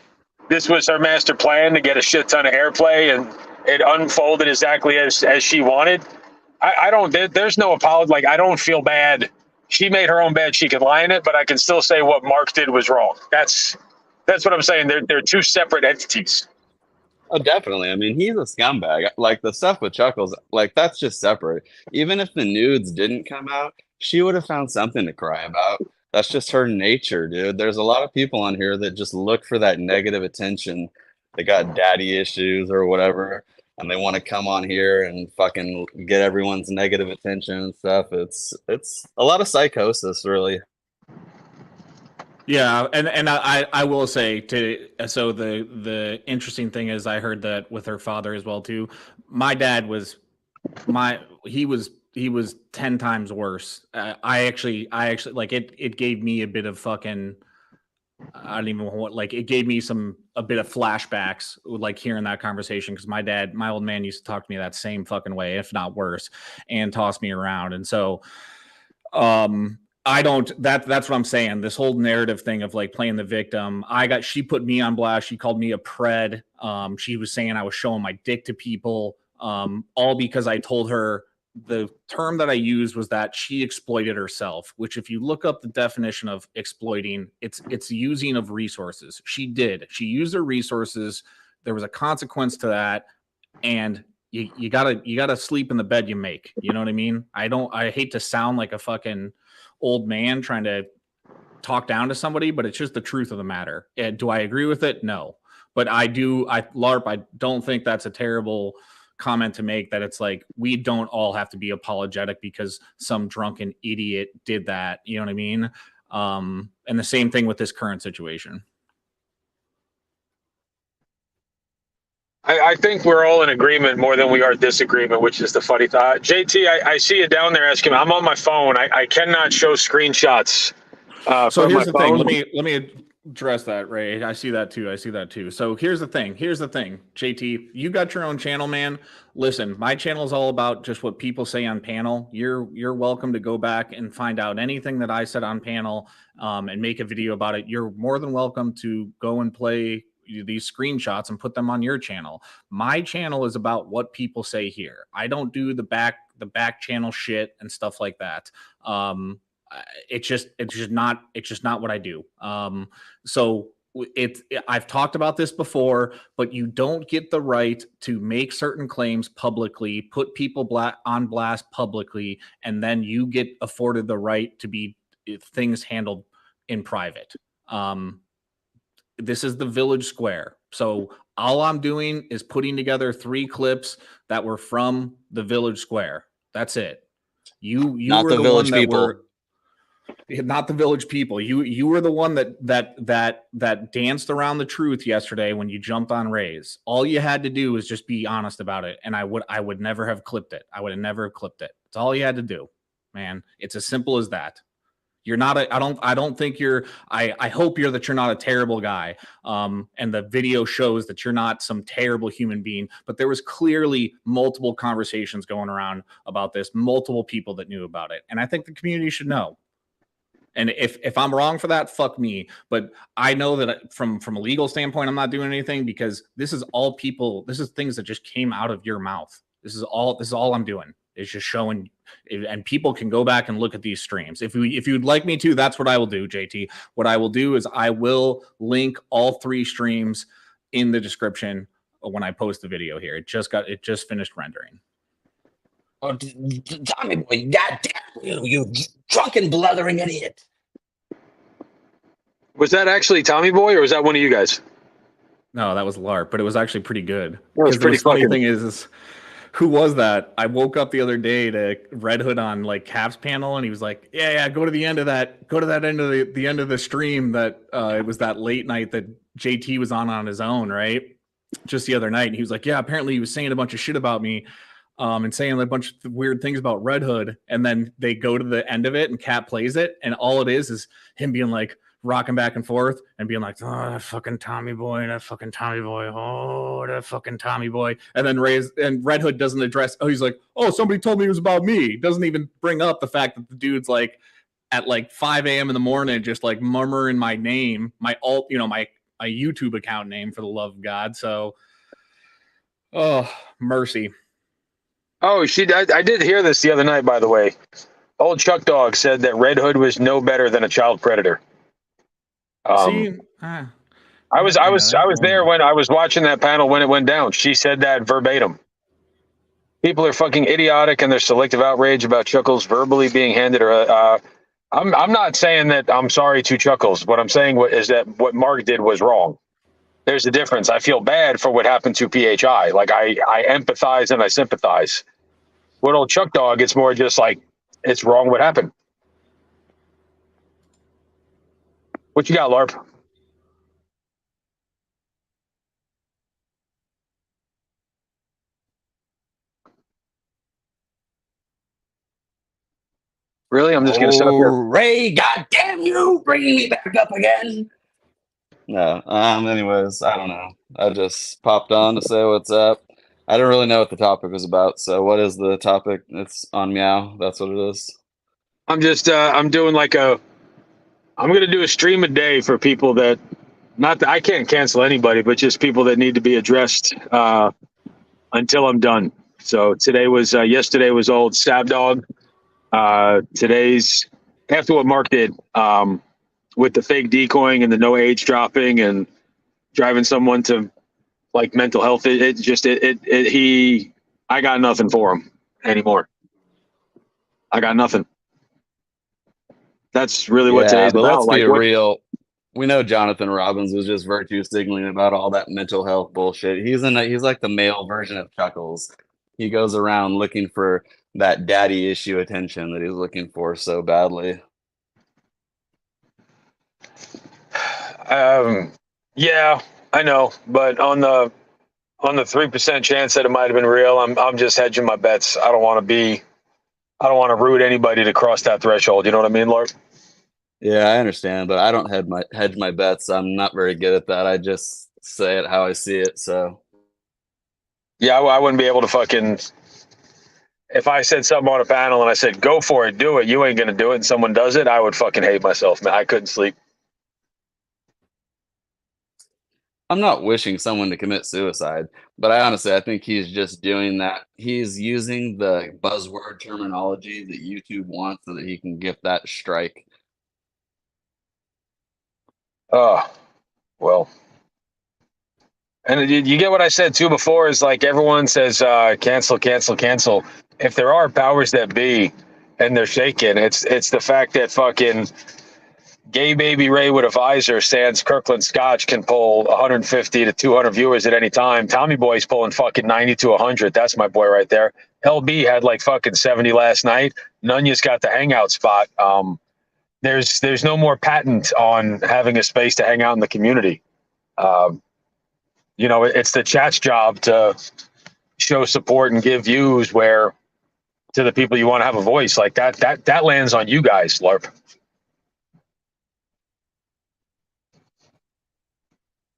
this was her master plan to get a shit ton of airplay and it unfolded exactly as she wanted, I don't. There's no apology. Like I don't feel bad. She made her own bed. She can lie in it, but I can still say what Mark did was wrong. That's what I'm saying. They're two separate entities. Oh, definitely. I mean, he's a scumbag. Like the stuff with Chuckles, like that's just separate. Even if the nudes didn't come out, she would have found something to cry about. That's just her nature, dude. There's a lot of people on here that just look for that negative attention. They got daddy issues or whatever, and they want to come on here and fucking get everyone's negative attention and stuff. It's a lot of psychosis, really. Yeah, and I will say so the interesting thing is I heard that with her father as well too. My dad was he was 10 times worse. I actually like it gave me a bit of fucking I don't even know what like it gave me a bit of flashbacks like hearing that conversation because my old man used to talk to me that same fucking way, if not worse, and toss me around. And so I don't that's what I'm saying. This whole narrative thing of like playing the victim. She put me on blast. She called me a pred. She was saying I was showing my dick to people. All because I told her the term that I used was that she exploited herself, which if you look up the definition of exploiting, it's using of resources. She used her resources. There was a consequence to that. And you gotta sleep in the bed you make. You know what I mean? I hate to sound like a fucking old man trying to talk down to somebody, but it's just the truth of the matter. And do I agree with it? No. But LARP, I don't think that's a terrible comment to make, that it's like we don't all have to be apologetic because some drunken idiot did that. You know what I mean? And the same thing with this current situation. I think we're all in agreement more than we are disagreement, which is the funny thought. JT, I see you down there asking. I'm on my phone. I cannot show screenshots. So from here's my the thing. phone. Let me address that, Ray. I see that too. So here's the thing. JT, you got your own channel, man. Listen, my channel is all about just what people say on panel. You're welcome to go back and find out anything that I said on panel and make a video about it. You're more than welcome to go and play these screenshots and put them on your channel. My channel is about what people say here. I don't do the back channel shit and stuff like that. It's just not what I do. So I've talked about this before, but you don't get the right to make certain claims publicly, put people on blast publicly, and then you get afforded the right to be things handled in private. This is the Village Square. So all I'm doing is putting together 3 clips that were from the Village Square. That's it. You Not were the the Village one that people. were not the Village people. You were the one that danced around the truth yesterday when you jumped on Ray's. All you had to do was just be honest about it, and I would never have clipped it. I would have never clipped it. That's all you had to do, man. It's as simple as that. You're not I don't think you're I hope that you're not a terrible guy. And the video shows that you're not some terrible human being, but there was clearly multiple conversations going around about this, multiple people that knew about it. And I think the community should know. And if I'm wrong for that, fuck me. But I know that from a legal standpoint, I'm not doing anything because this is things that just came out of your mouth. This is all I'm doing. It's just showing, and people can go back and look at these streams. If you'd like me to, that's what I will do, JT. What I will do is I will link all 3 streams in the description when I post the video here. It just finished rendering. Oh, Tommy boy, goddamn you drunken blethering idiot! Was that actually Tommy Boy or was that one of you guys? No, that was LARP, but it was actually pretty good. It was Because the pretty funny fucking. thing is, who was that? I woke up the other day to Red Hood on like Cap's panel, and he was like, "Yeah, go to the end of that. Go to that end of the end of the stream. That it was that late night that JT was on his own, right? Just the other night." And he was like, "Yeah, apparently he was saying a bunch of shit about me, and saying a bunch of weird things about Red Hood." And then they go to the end of it, and Cap plays it, and all it is him being like rocking back and forth and being like, "Oh, that fucking Tommy boy, that fucking Tommy boy, oh, that fucking Tommy boy." And then Red Hood doesn't address, oh, he's like, "Oh, somebody told me it was about me." Doesn't even bring up the fact that the dude's like at like 5 a.m. in the morning, just like murmuring my name, my my YouTube account name, for the love of God. So, oh, mercy. Oh, I did hear this the other night, by the way. Old Chuck Dog said that Red Hood was no better than a child predator. See, I was there when I was watching that panel when it went down. She said that verbatim. People are fucking idiotic and their selective outrage about Chuckles verbally being handed. I'm not saying that I'm sorry to Chuckles. What I'm saying is that what Mark did was wrong. There's a difference. I feel bad for what happened to PHI. Like I empathize and I sympathize. With old Chuck Dog, it's more just like it's wrong what happened. What you got, LARP? Really? I'm just gonna sit up Oh, here. Ray, goddamn you, bringing me back up again. No. Anyways, I don't know. I just popped on to say what's up. I don't really know what the topic was about. So what is the topic? It's on Meow. That's what it is. I'm just I'm doing like I'm gonna do a stream a day for people that not that I can't cancel anybody, but just people that need to be addressed until I'm done. So yesterday was old Stab Dog. Today's after what Mark did with the fake decoying and the no age dropping and driving someone to like mental health. I got nothing for him anymore. I got nothing. That's really what Yeah, today's but about. let's Like be what? real. We know Jonathan Robbins was just virtue signaling about all that mental health bullshit. He's like the male version of Chuckles. He goes around looking for that daddy issue attention that he's looking for so badly. Yeah, I know, but on the 3% chance that it might have been real, I'm just hedging my bets. I don't want to root anybody to cross that threshold. You know what I mean, Lark? Yeah, I understand, but I don't hedge my bets. I'm not very good at that. I just say it how I see it. So Yeah, I wouldn't be able to fucking. If I said something on a panel and I said, "Go for it, do it," you ain't gonna do it, and someone does it, I would fucking hate myself, man. I couldn't sleep. I'm not wishing someone to commit suicide, but I think he's just doing that. He's using the buzzword terminology that YouTube wants so that he can get that strike. Oh, well. And you get what I said too before is like everyone says, cancel, cancel, cancel. If there are powers that be and they're shaking, it's the fact that fucking gay baby Ray with a visor sans Kirkland Scotch can pull 150 to 200 viewers at any time. Tommy Boy's pulling fucking 90 to 100. That's my boy right there. LB had like fucking 70 last night. Nunya's got the hangout spot. There's no more patent on having a space to hang out in the community. Um, it's the chat's job to show support and give views where to the people you want to have a voice like that lands on you guys, LARP.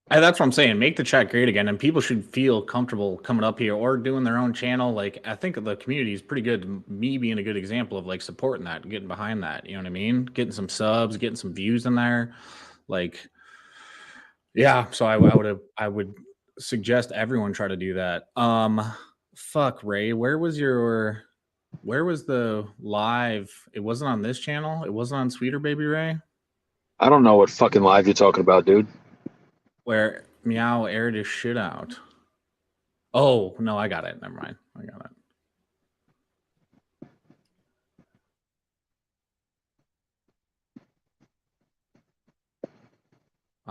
And that's what I'm saying. Make the chat great again, and people should feel comfortable coming up here or doing their own channel. Like, I think the community is pretty good. Me being a good example of like supporting that, getting behind that. You know what I mean? Getting some subs, getting some views in there. Like, yeah. So I would suggest everyone try to do that. Fuck Ray, where was the live? It wasn't on this channel. It wasn't on Sweeter Baby Ray. I don't know what fucking live you're talking about, dude. Where Meow aired his shit out. Oh, no, I got it. Never mind. I got it.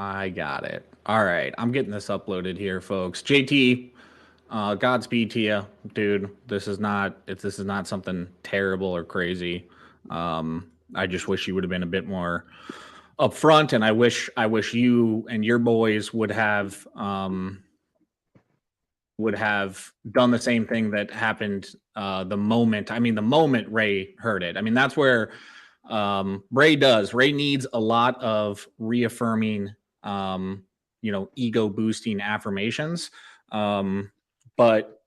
I got it. All right, I'm getting this uploaded here, folks. JT, Godspeed to you, dude. This is not something terrible or crazy. I just wish you would have been a bit more upfront, and I wish you and your boys would have done the same thing that happened the moment Ray heard it. I mean, that's where Ray needs a lot of reaffirming, ego boosting affirmations. But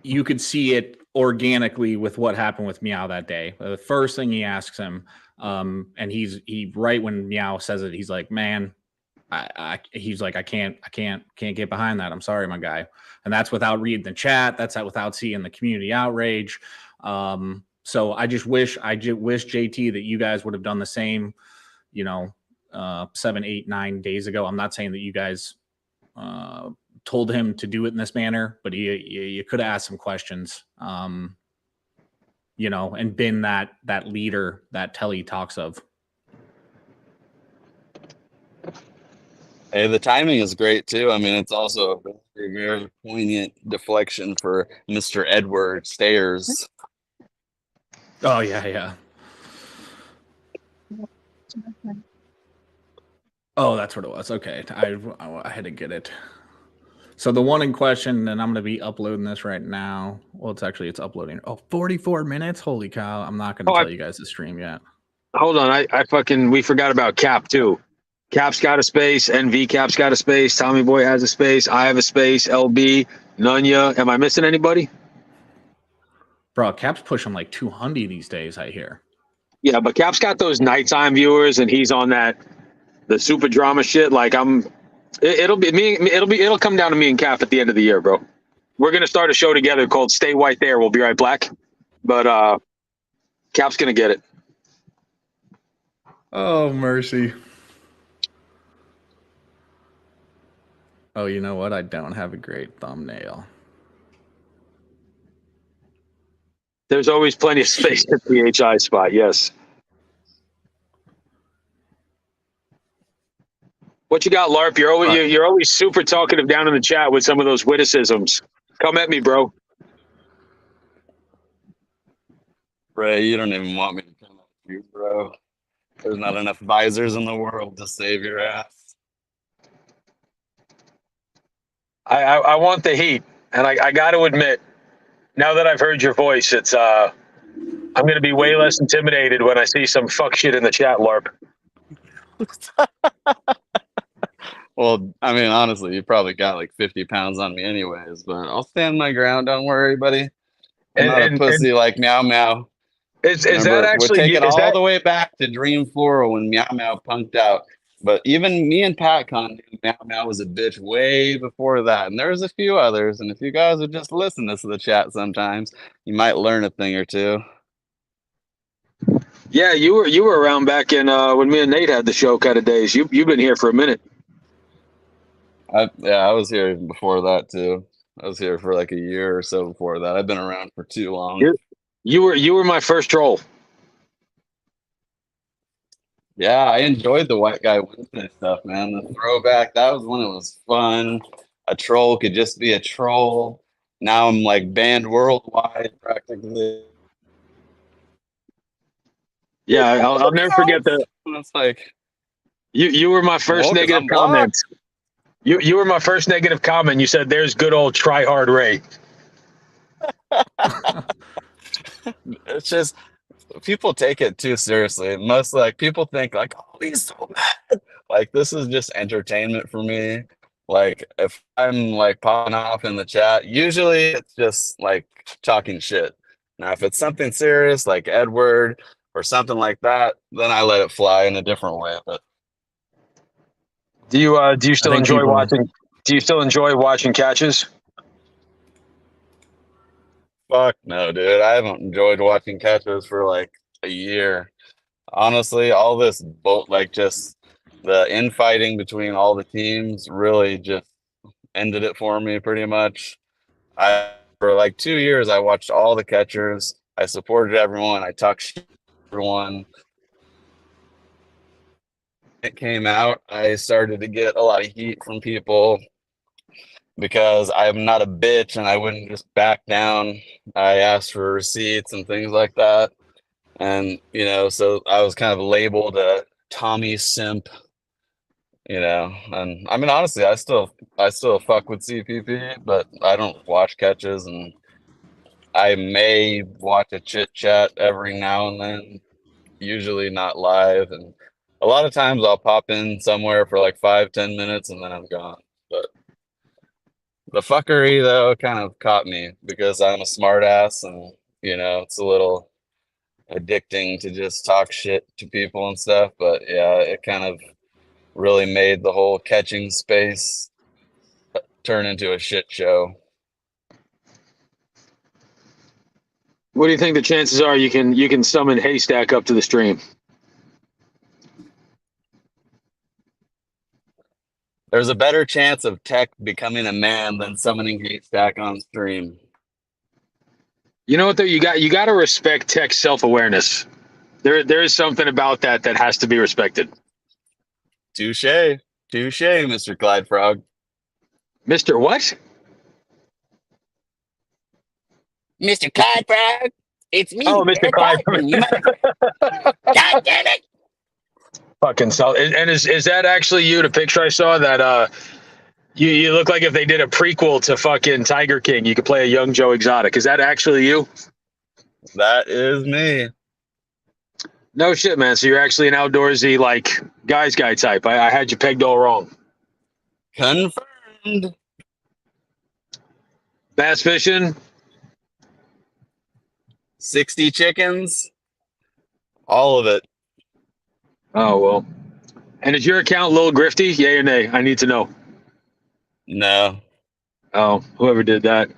you could see it organically with what happened with Meow that day. The first thing he asks him, and he right when Meow says it, he's like, man, he's like, I can't get behind that. I'm sorry, my guy. And that's without reading the chat. That's without seeing the community outrage. So I just wish JT that you guys would have done the same, 7, 8, 9 days ago. I'm not saying that you guys told him to do it in this manner, but you could have asked some questions, and been that leader that Telly talks of. Hey, the timing is great too. I mean, it's also a very, very poignant deflection for Mr. Edward Stairs. Oh yeah. Oh, that's what it was. Okay, I had to get it. So the one in question, and I'm going to be uploading this right now. Well, it's uploading. Oh, 44 minutes. Holy cow. I'm not going to tell you guys to stream yet. Hold on. We forgot about Cap too. Cap's got a space. NV Cap's got a space. Tommy Boy has a space. I have a space. LB, Nunya. Am I missing anybody? Bro, Cap's pushing like 200 these days, I hear. Yeah, but Cap's got those nighttime viewers, and he's on the super drama shit. Like it'll come down to me and Cap at the end of the year, bro. We're gonna start a show together called Stay White There. We'll be right back. But Cap's gonna get it. Oh, mercy. Oh, you know what? I don't have a great thumbnail. There's always plenty of space at the HI spot. Yes. What you got, LARP? You're always super talkative down in the chat with some of those witticisms. Come at me, bro. Ray, you don't even want me to come at you, bro. There's not enough visors in the world to save your ass. I want the heat, and I got to admit, now that I've heard your voice, it's I'm going to be way less intimidated when I see some fuck shit in the chat, LARP. Well, I mean, honestly, you probably got like 50 pounds on me anyways, but I'll stand my ground. Don't worry, buddy. I'm not a pussy like Meow Meow. Is that actually... We're taking all the way back to Dream Floral when Meow Meow punked out. But even me and PatCon knew Meow Meow was a bitch way before that. And there's a few others. And if you guys would just listen to the chat sometimes, you might learn a thing or two. Yeah, you were around back in when me and Nate had the show kind of days. You've been here for a minute. I was here before that too. I was here for like a year or so before that. I've been around for too long. You were my first troll. Yeah, I enjoyed the White Guy Wednesday stuff, man. The throwback, that was when it was fun. A troll could just be a troll. Now I'm like banned worldwide practically. Yeah, I'll never forget that. It's like you were my first negative comment. You were my first negative comment. You said, "There's good old try hard Ray." It's just people take it too seriously. Most like people think like, "Oh, he's so mad." Like this is just entertainment for me. Like if I'm like popping off in the chat, usually it's just like talking shit. Now if it's something serious like Edward or something like that, then I let it fly in a different way. But do you still enjoy watching? Do you still enjoy watching catches? Fuck no, dude. I haven't enjoyed watching catches for like a year. Honestly, all this just the infighting between all the teams really just ended it for me pretty much. For like 2 years I watched all the catchers. I supported everyone. I talked shit to everyone. it came out, I started to get a lot of heat from people because I'm not a bitch and I wouldn't just back down. I asked for receipts and things like that. And, you know, so I was kind of labeled a Tommy simp, you know. And I mean, honestly, I still fuck with CPP, but I don't watch catches, and I may watch a chit chat every now and then, usually not live. And a lot of times I'll pop in somewhere for like 5-10 minutes and then I'm gone. But the fuckery though kind of caught me because I'm a smart ass, and you know, it's a little addicting to just talk shit to people and stuff. But yeah, it kind of really made the whole catching space turn into a shit show. What do you think the chances are you can summon Haystack up to the stream? There's a better chance of Tech becoming a man than summoning Haystack on stream. You know what though? You got to respect Tech's self-awareness. There is something about that has to be respected. Touche, Mr. Clyde Frog. Mr. What? Mr. Clyde Frog, it's me. Oh, Mr. Red Clyde. Tyson, you God damn it! Fucking sell. And is that actually you? The picture I saw that you look like if they did a prequel to fucking Tiger King, you could play a young Joe Exotic. Is that actually you? That is me. No shit, man. So you're actually an outdoorsy, like, guy type. I had you pegged all wrong. Confirmed. Bass fishing? 60 chickens. All of it. Oh, well. And is your account Lil Grifty? Yay or nay? I need to know. No. Oh, whoever did that.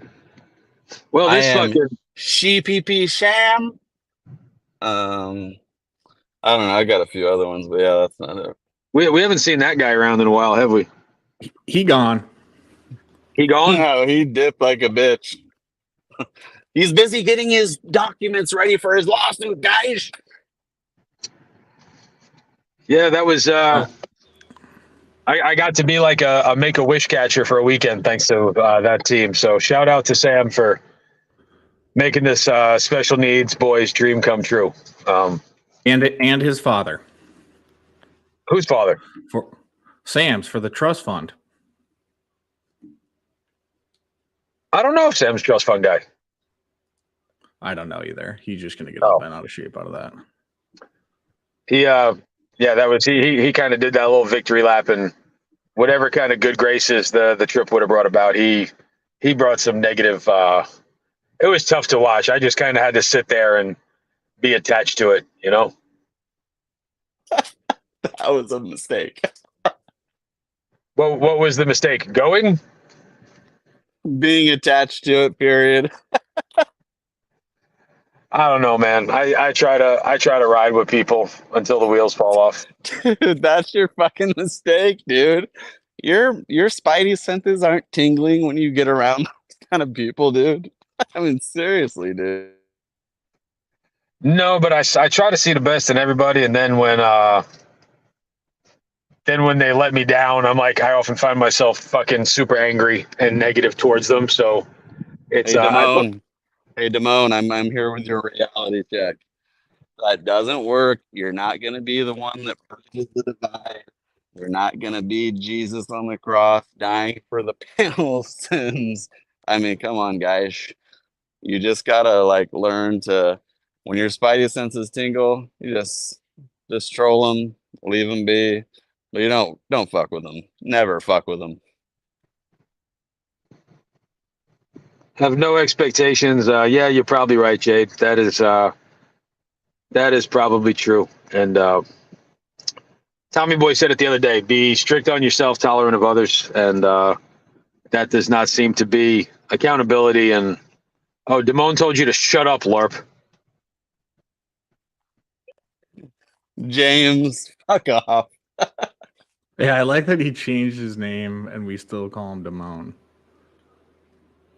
Well, I this am fucking... Sheepy Sham. I don't know. I got a few other ones, but yeah, that's not it. We haven't seen that guy around in a while, have we? He gone. He gone? No, he dipped like a bitch. He's busy getting his documents ready for his lawsuit, guys. Yeah, that was... I got to be like a Make-A-Wish catcher for a weekend thanks to that team. So shout out to Sam for making this special needs boy's dream come true. And his father. Whose father? For Sam's, for the trust fund. I don't know if Sam's a trust fund guy. I don't know either. He's just gonna get all bent out of shape out of that. That was he kind of did that little victory lap, and whatever kind of good graces the trip would have brought about, he brought some negative. It was tough to watch. I just kind of had to sit there and be attached to it, you know. That was a mistake. What was the mistake? Going? Being attached to it, period. I don't know, man. I try to ride with people until the wheels fall off. Dude, that's your fucking mistake, dude. Your spidey senses aren't tingling when you get around those kind of people, dude. I mean, seriously, dude. No, but I try to see the best in everybody, and then when they let me down, I'm like, I often find myself fucking super angry and negative towards them. So it's Hey, Damone, I'm here with your reality check. That doesn't work. You're not going to be the one that bridges the divide. You're not going to be Jesus on the cross dying for the panel's sins. I mean, come on, guys. You just got to like learn to, when your spidey senses tingle, you just troll them, leave them be. But you don't fuck with them. Never fuck with them. have no expectations. Yeah, you're probably right, Jade. That is probably true. And Tommy Boy said it the other day: be strict on yourself, tolerant of others, and that does not seem to be accountability. And Damone told you to shut up, LARP. James, fuck off. Yeah, I like that he changed his name and we still call him Damone.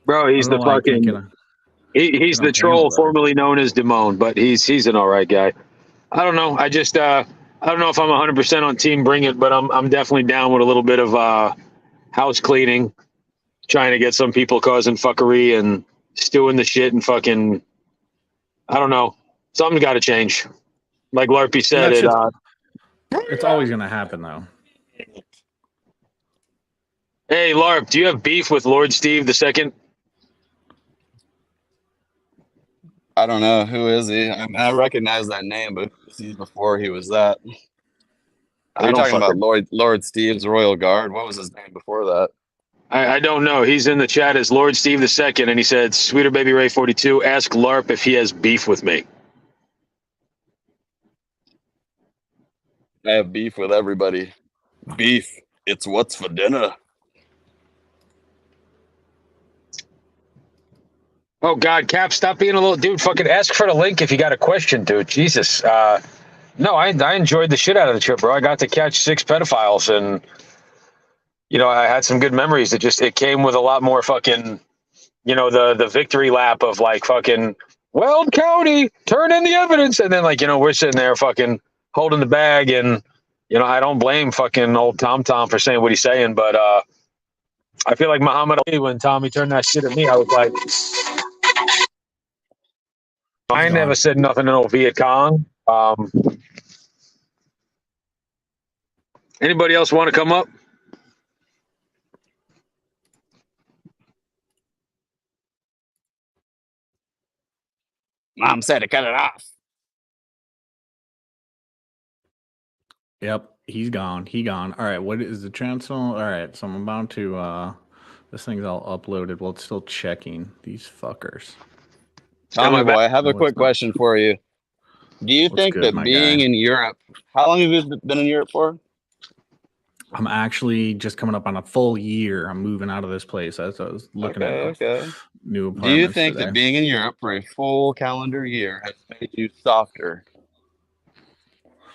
Bro, he's the fucking... He's the troll formerly known as Damone, but he's an all right guy. I don't know. I just I don't know if I'm 100% on team bring it, but I'm definitely down with a little bit of house cleaning, trying to get some people causing fuckery and stewing the shit and fucking. I don't know. Something's got to change. Like Larpy And said, that it. shit's it's always gonna happen though. Hey, Larp, do you have beef with Lord Steve II? I don't know who is he. I recognize that name, but he's before he was that. Are I you don't talking about fucking. Lord Steve's Royal Guard? What was his name before that? I don't know. He's in the chat as Lord Steve II, and he said, "Sweeter Baby Ray 42, ask Larp if he has beef with me." I have beef with everybody. Beef. It's what's for dinner. Oh God, Cap, stop being a little dude. Fucking ask for the link if you got a question, dude. Jesus. No, I enjoyed the shit out of the trip, bro. I got to catch 6 pedophiles, and I had some good memories. It came with a lot more fucking, the victory lap of like fucking Weld County, turn in the evidence, and then like we're sitting there fucking holding the bag, and I don't blame fucking old Tom Tom for saying what he's saying, but I feel like Muhammad Ali when Tommy turned that shit at me, I was like, I never Gone. said nothing to no Viet Cong. Anybody else want to come up? Mom said to cut it off. Yep, he's gone. He gone. All right, what is the channel? All right, so I'm about to this thing's all uploaded. Well, it's still checking these fuckers. Tommy boy, I have No, a it's quick not. question for you. Do you What's think good, that my being guy? in Europe, how long have you been in Europe for? I'm actually just coming up on a full year. I'm moving out of this place. As I was looking at Okay. new Do you apartments think today. that being in Europe for a full calendar year has made you softer?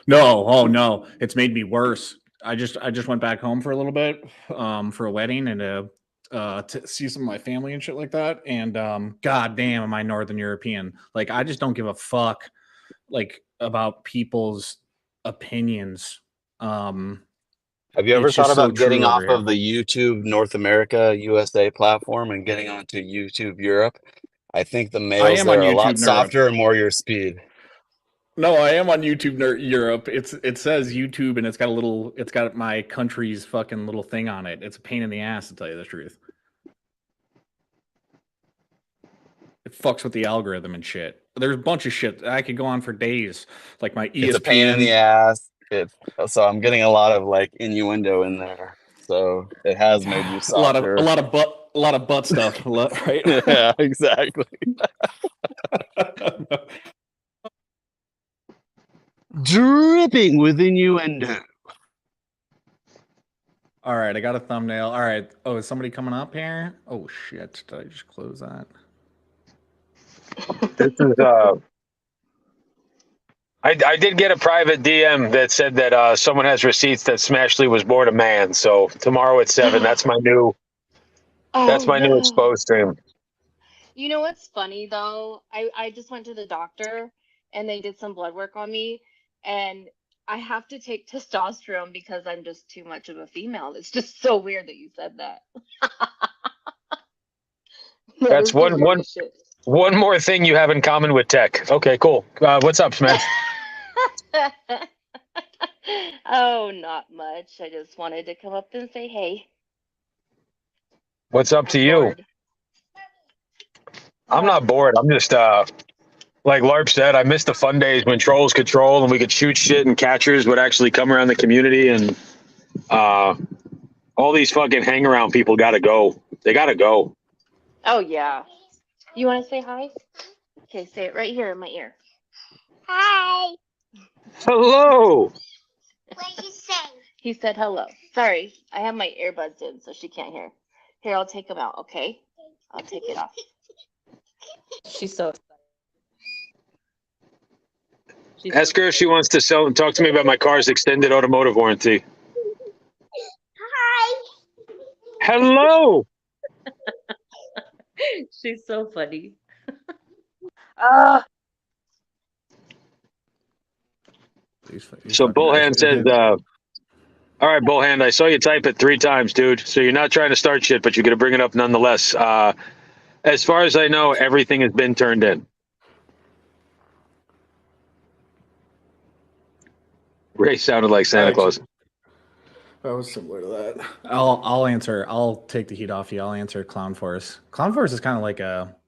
No, oh no, it's made me worse. I just went back home for a little bit for a wedding and to see some of my family and shit like that. And god damn, am I Northern European? Like I just don't give a fuck like about people's opinions. Have you ever It's thought just so about getting true over off here. of the YouTube North America USA platform and getting onto YouTube Europe? I think the I males am on there are a YouTube lot Europe. softer and more your speed. No, I am on YouTube Europe. It says YouTube and it's got my country's fucking little thing on it. It's a pain in the ass to tell you the truth. It fucks with the algorithm and shit. There's a bunch of shit. I could go on for days. Like my ESPN. It's a pain in the ass. So I'm getting a lot of like innuendo in there. So it has made you a lot softer. of butt stuff, right? Yeah, exactly. Dripping with innuendo. All right, I got a thumbnail. All right. Oh, is somebody coming up here? Oh shit! Did I just close that? This is I did get a private DM that said that someone has receipts that Smashley was born a man. So tomorrow at 7, that's my new Oh no. exposed stream. You know what's funny though? I just went to the doctor and they did some blood work on me and I have to take testosterone because I'm just too much of a female. It's just so weird that you said that. That That's is the weirdest shit. one more thing you have in common with tech. Okay, cool. What's up, Smash? Oh, not much. I just wanted to come up and say hey. What's up to I'm you? bored. I'm not bored. I'm just like Larp said, I miss the fun days when trolls could troll and we could shoot shit and catchers would actually come around the community, and all these fucking hang around people gotta go. They gotta go. Oh yeah. You want to say hi? Okay, say it right here in my ear. Hi. Hello. What did you say? He said hello. Sorry, I have my earbuds in, so she can't hear. Here, I'll take them out, okay? I'll take it off. She's so excited. Ask her if she wants to talk to me about my car's extended automotive warranty. Hi. Hello. She's so funny. Ah. So Bullhand says, all right, Bullhand, I saw you type it 3 times, dude. So you're not trying to start shit, but you're going to bring it up nonetheless. As far as I know, everything has been turned in. Ray sounded like Santa Claus. That was similar to that. I'll answer. I'll take the heat off you. I'll answer Clown Force. Clown Force is kind of like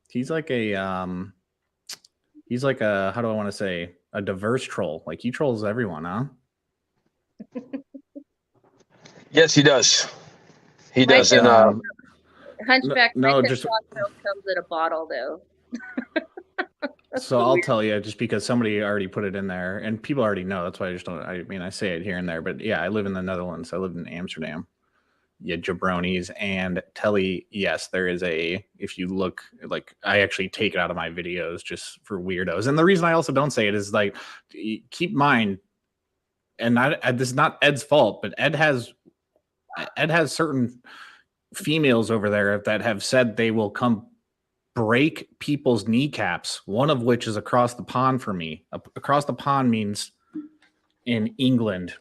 he's like a how do I want to say, a diverse troll. Like he trolls everyone, huh? Yes, he does. He My does. And Hunchback, no, my just testosterone comes in a bottle, though. so I'll tell you, just because somebody already put it in there, and people already know. That's why I just don't. I mean, I say it here and there, but yeah, I live in the Netherlands. I live in Amsterdam. Yeah, jabronis and Telly. Yes, there is a. If you look, like I actually take it out of my videos just for weirdos. And the reason I also don't say it is like, keep in mind, and this is not Ed's fault, but Ed has certain females over there that have said they will come break people's kneecaps, one of which is across the pond for me. Across the pond means in England,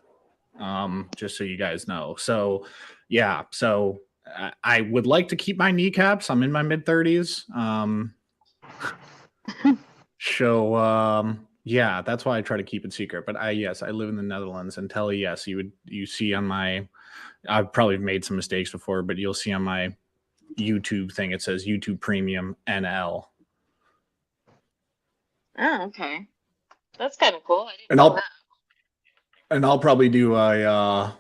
just so you guys know. So yeah, so I would like to keep my kneecaps. I'm in my mid-30s. Yeah, that's why I try to keep it secret. But I live in the Netherlands, and Telly, yes, you see on my, I've probably made some mistakes before, but you'll see on my YouTube thing, it says YouTube Premium NL. Oh, okay. That's kind of cool. I didn't know that. And I'll probably do a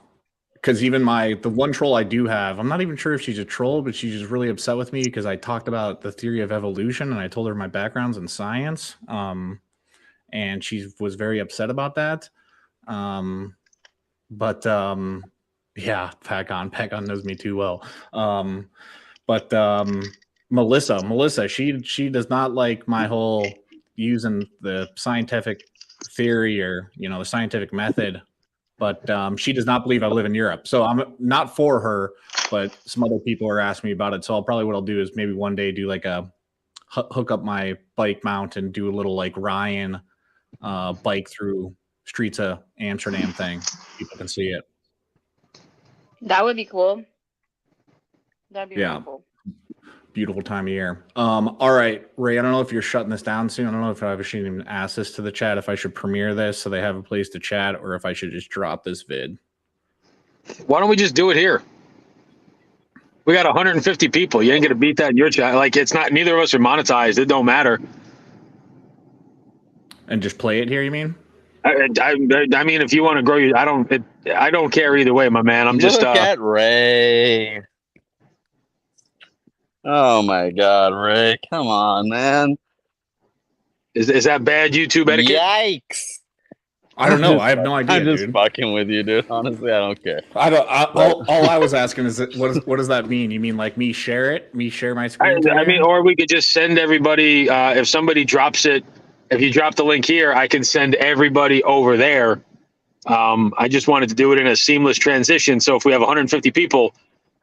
because even the one troll I do have, I'm not even sure if she's a troll, but she's just really upset with me because I talked about the theory of evolution and I told her my background's in science. And she was very upset about that. Yeah, Pac-On knows me too well. Melissa, she does not like my whole using the scientific theory or, the scientific method, but she does not believe I live in Europe. So I'm not for her, but some other people are asking me about it. So what I'll do is maybe one day do like hook up my bike mount and do a little like Ryan bike through streets of Amsterdam thing. People can see it. That would be cool. That'd be really cool. Beautiful time of year. All right, Ray, I don't know if you're shutting this down soon. I don't know if I should even ask this to the chat, if I should premiere this so they have a place to chat, or if I should just drop this vid. Why don't we just do it here? We got 150 people. You ain't gonna beat that in your chat. Like, it's not, neither of us are monetized. It don't matter. And just play it here, you mean? I mean, if you want to grow your, I don't care either way, my man. I'm just look at Ray. Oh my God, Ray! Come on, man. Is that bad YouTube etiquette? Yikes! I don't know. I have no idea. I'm just dude. fucking with you, dude. Honestly, I don't care. All I was asking is, what does that mean? You mean like me share it? Me share my screen? I mean, or we could just send everybody. If somebody drops it, if you drop the link here, I can send everybody over there. I just wanted to do it in a seamless transition. So if we have 150 people,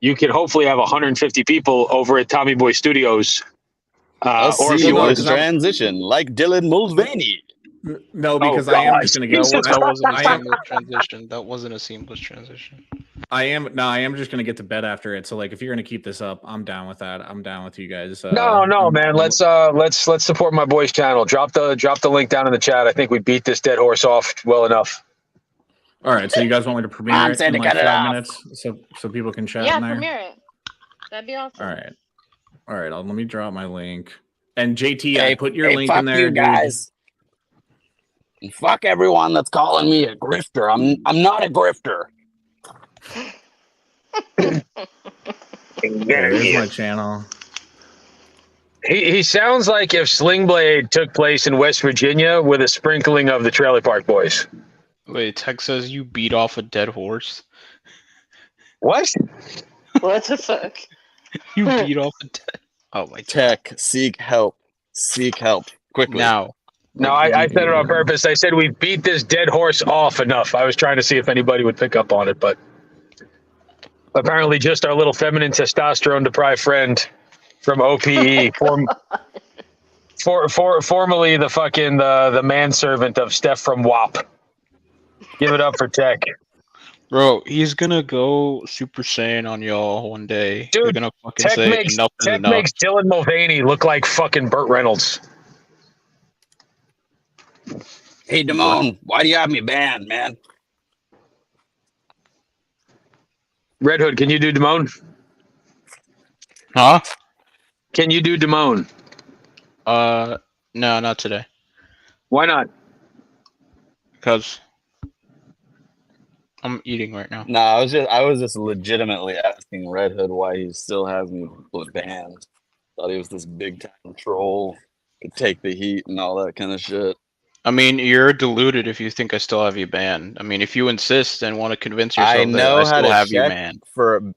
you can hopefully have 150 people over at Tommy Boy Studios. Or if you want to transition, like Dylan Mulvaney. No, because I am just going to get. That wasn't a seamless transition. That wasn't a seamless transition. I am just going to get to bed after it. So, like, if you're going to keep this up, I'm down with that. I'm down with you guys. No, man. Let's support my boy's channel. Drop the link down in the chat. I think we beat this dead horse off well enough. All right, so you guys want me to premiere it in like 5 minutes, so people can chat in there? Yeah, premiere it. That'd be awesome. All right. Let me drop my link. And JT, Hey, I put your link in there, you guys. And fuck everyone that's calling me a grifter. I'm not a grifter. There's my channel. He sounds like if Sling Blade took place in West Virginia with a sprinkling of the Trailer Park Boys. Wait, Tech says you beat off a dead horse. What? What the fuck? You beat off a dead. Oh my God. Tech, seek help. Seek help quickly. Now. No, I said it on purpose. I said we beat this dead horse off enough. I was trying to see if anybody would pick up on it, but apparently just our little feminine testosterone deprived friend from OPE, formerly the manservant of Steph from WAP. Give it up for Tech. Bro, he's gonna go Super Saiyan on y'all one day. You're Dude, gonna fucking Tech say makes enough is Tech enough. makes Dylan Mulvaney look like fucking Burt Reynolds. Hey, Damone, why do you have me banned, man? Red Hood, can you do Damone? Huh? Can you do Damone? No, not today. Why not? Because I'm eating right now. No, I was just legitimately asking Red Hood why he still has me banned. Thought he was this big time troll, could take the heat and all that kind of shit. I mean, you're deluded if you think I still have you banned. I mean, if you insist and want to convince I yourself that know I how still to have you check banned,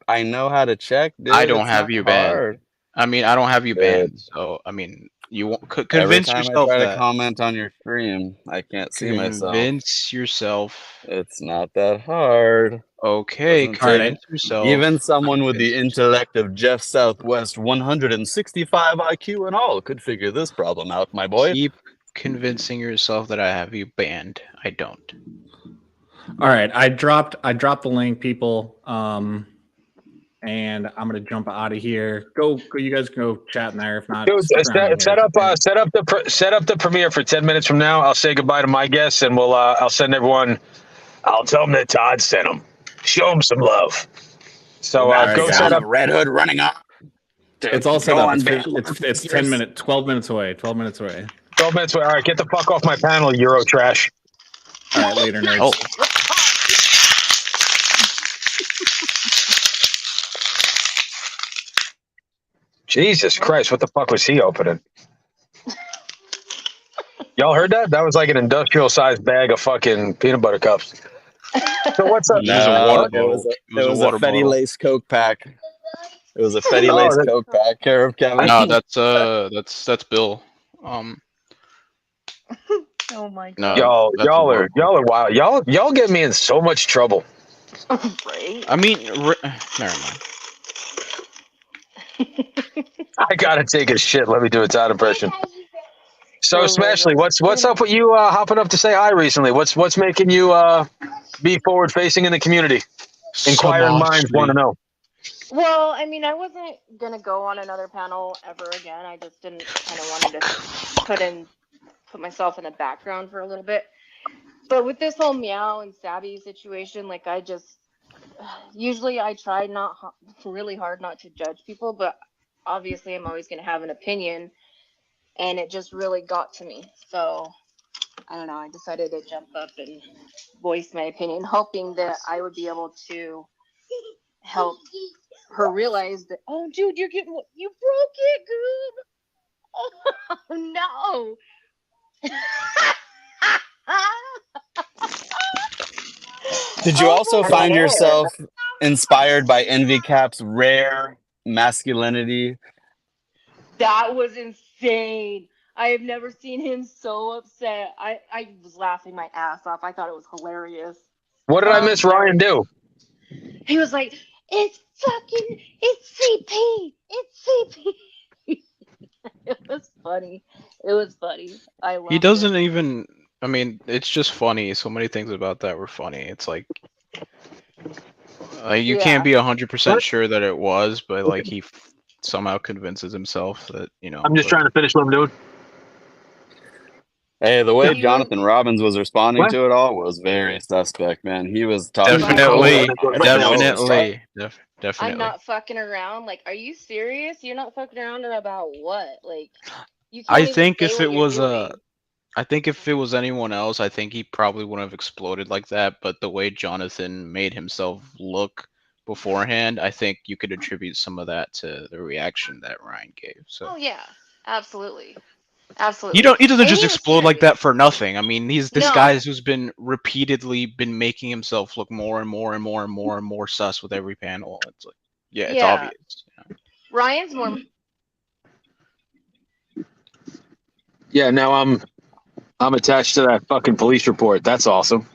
I know how to check, dude. I don't It's have not you banned. hard. I mean, I don't have you banned. Dude, So, I mean, you won't every convince time I yourself try to that. comment on your stream, I can't see myself. Convince yourself. It's not that hard. Okay, Doesn't take convince yourself. even someone with the Convince intellect of Jeff Southwest, 165 IQ and all, could figure this problem out, my boy. Keep convincing yourself that I have you banned. I don't. All right, I dropped the link, people. And I'm gonna jump out of here. Go, you guys can go chat in there. If not, Dude, stick around set here. up the premiere for 10 minutes from now. I'll say goodbye to my guests, and I'll send everyone. I'll tell them that Todd sent them. Show them some love. So go set up. Red Hood running up. It's all set up. It's It's 10 minutes, 12 minutes away. 12 minutes away. 12 minutes away. All right, get the fuck off my panel, Euro trash. All right, later, nerds. Oh. Jesus Christ, what the fuck was he opening? Y'all heard that? That was like an industrial-sized bag of fucking peanut butter cups. So what's up? It was a water It bottle. was It was a a water Fetty bottle. Lace Coke pack. It was a Fetty Lace Coke pack. Care of Kevin. No, that's Bill. Oh my No, god. that's a Y'all water are wild. Y'all get me in so much trouble. Right? I mean, never mind. I gotta take a shit. Let me do a Todd impression. So Oh, Smashley, Lord. what's up with you hopping up to say hi recently? What's making you be forward facing in the community? Inquiring minds want to know. Well, I mean, I wasn't gonna go on another panel ever again. I just didn't kind of wanted to put myself in the background for a little bit. But with this whole Meow and Stabby situation, like usually I try really hard not to judge people, but obviously I'm always gonna have an opinion, and it just really got to me. So I don't know. I decided to jump up and voice my opinion, hoping that I would be able to help her realize that, oh, dude, you broke it, Goob. Oh, no. Did you also find yourself inspired by Envy Cap's rare masculinity? That was insane. I have never seen him so upset. I was laughing my ass off. I thought it was hilarious. What did I miss Ryan do? He was like, it's CP. It's CP. It was funny. I love He doesn't even. I mean, it's just funny. So many things about that were funny. It's like you can't be 100% sure that it was, but like he somehow convinces himself that I'm just trying to finish what I'm doing. Hey, the way Jonathan Robbins was responding to it all was very suspect, man. He was talking definitely. I'm not fucking around. Like, are you serious? You're not fucking around about what? Like, you can't I even think say if what it you're was doing. I think if it was anyone else, I think he probably wouldn't have exploded like that. But the way Jonathan made himself look beforehand, I think you could attribute some of that to the reaction that Ryan gave. So. Oh yeah, absolutely. Absolutely. He doesn't just explode like that for nothing. I mean, he's this No. guy who's been repeatedly making himself look more and more and more and more and more sus with every panel. It's like, it's obvious. Ryan's more. Yeah, now I'm attached to that fucking police report. That's awesome.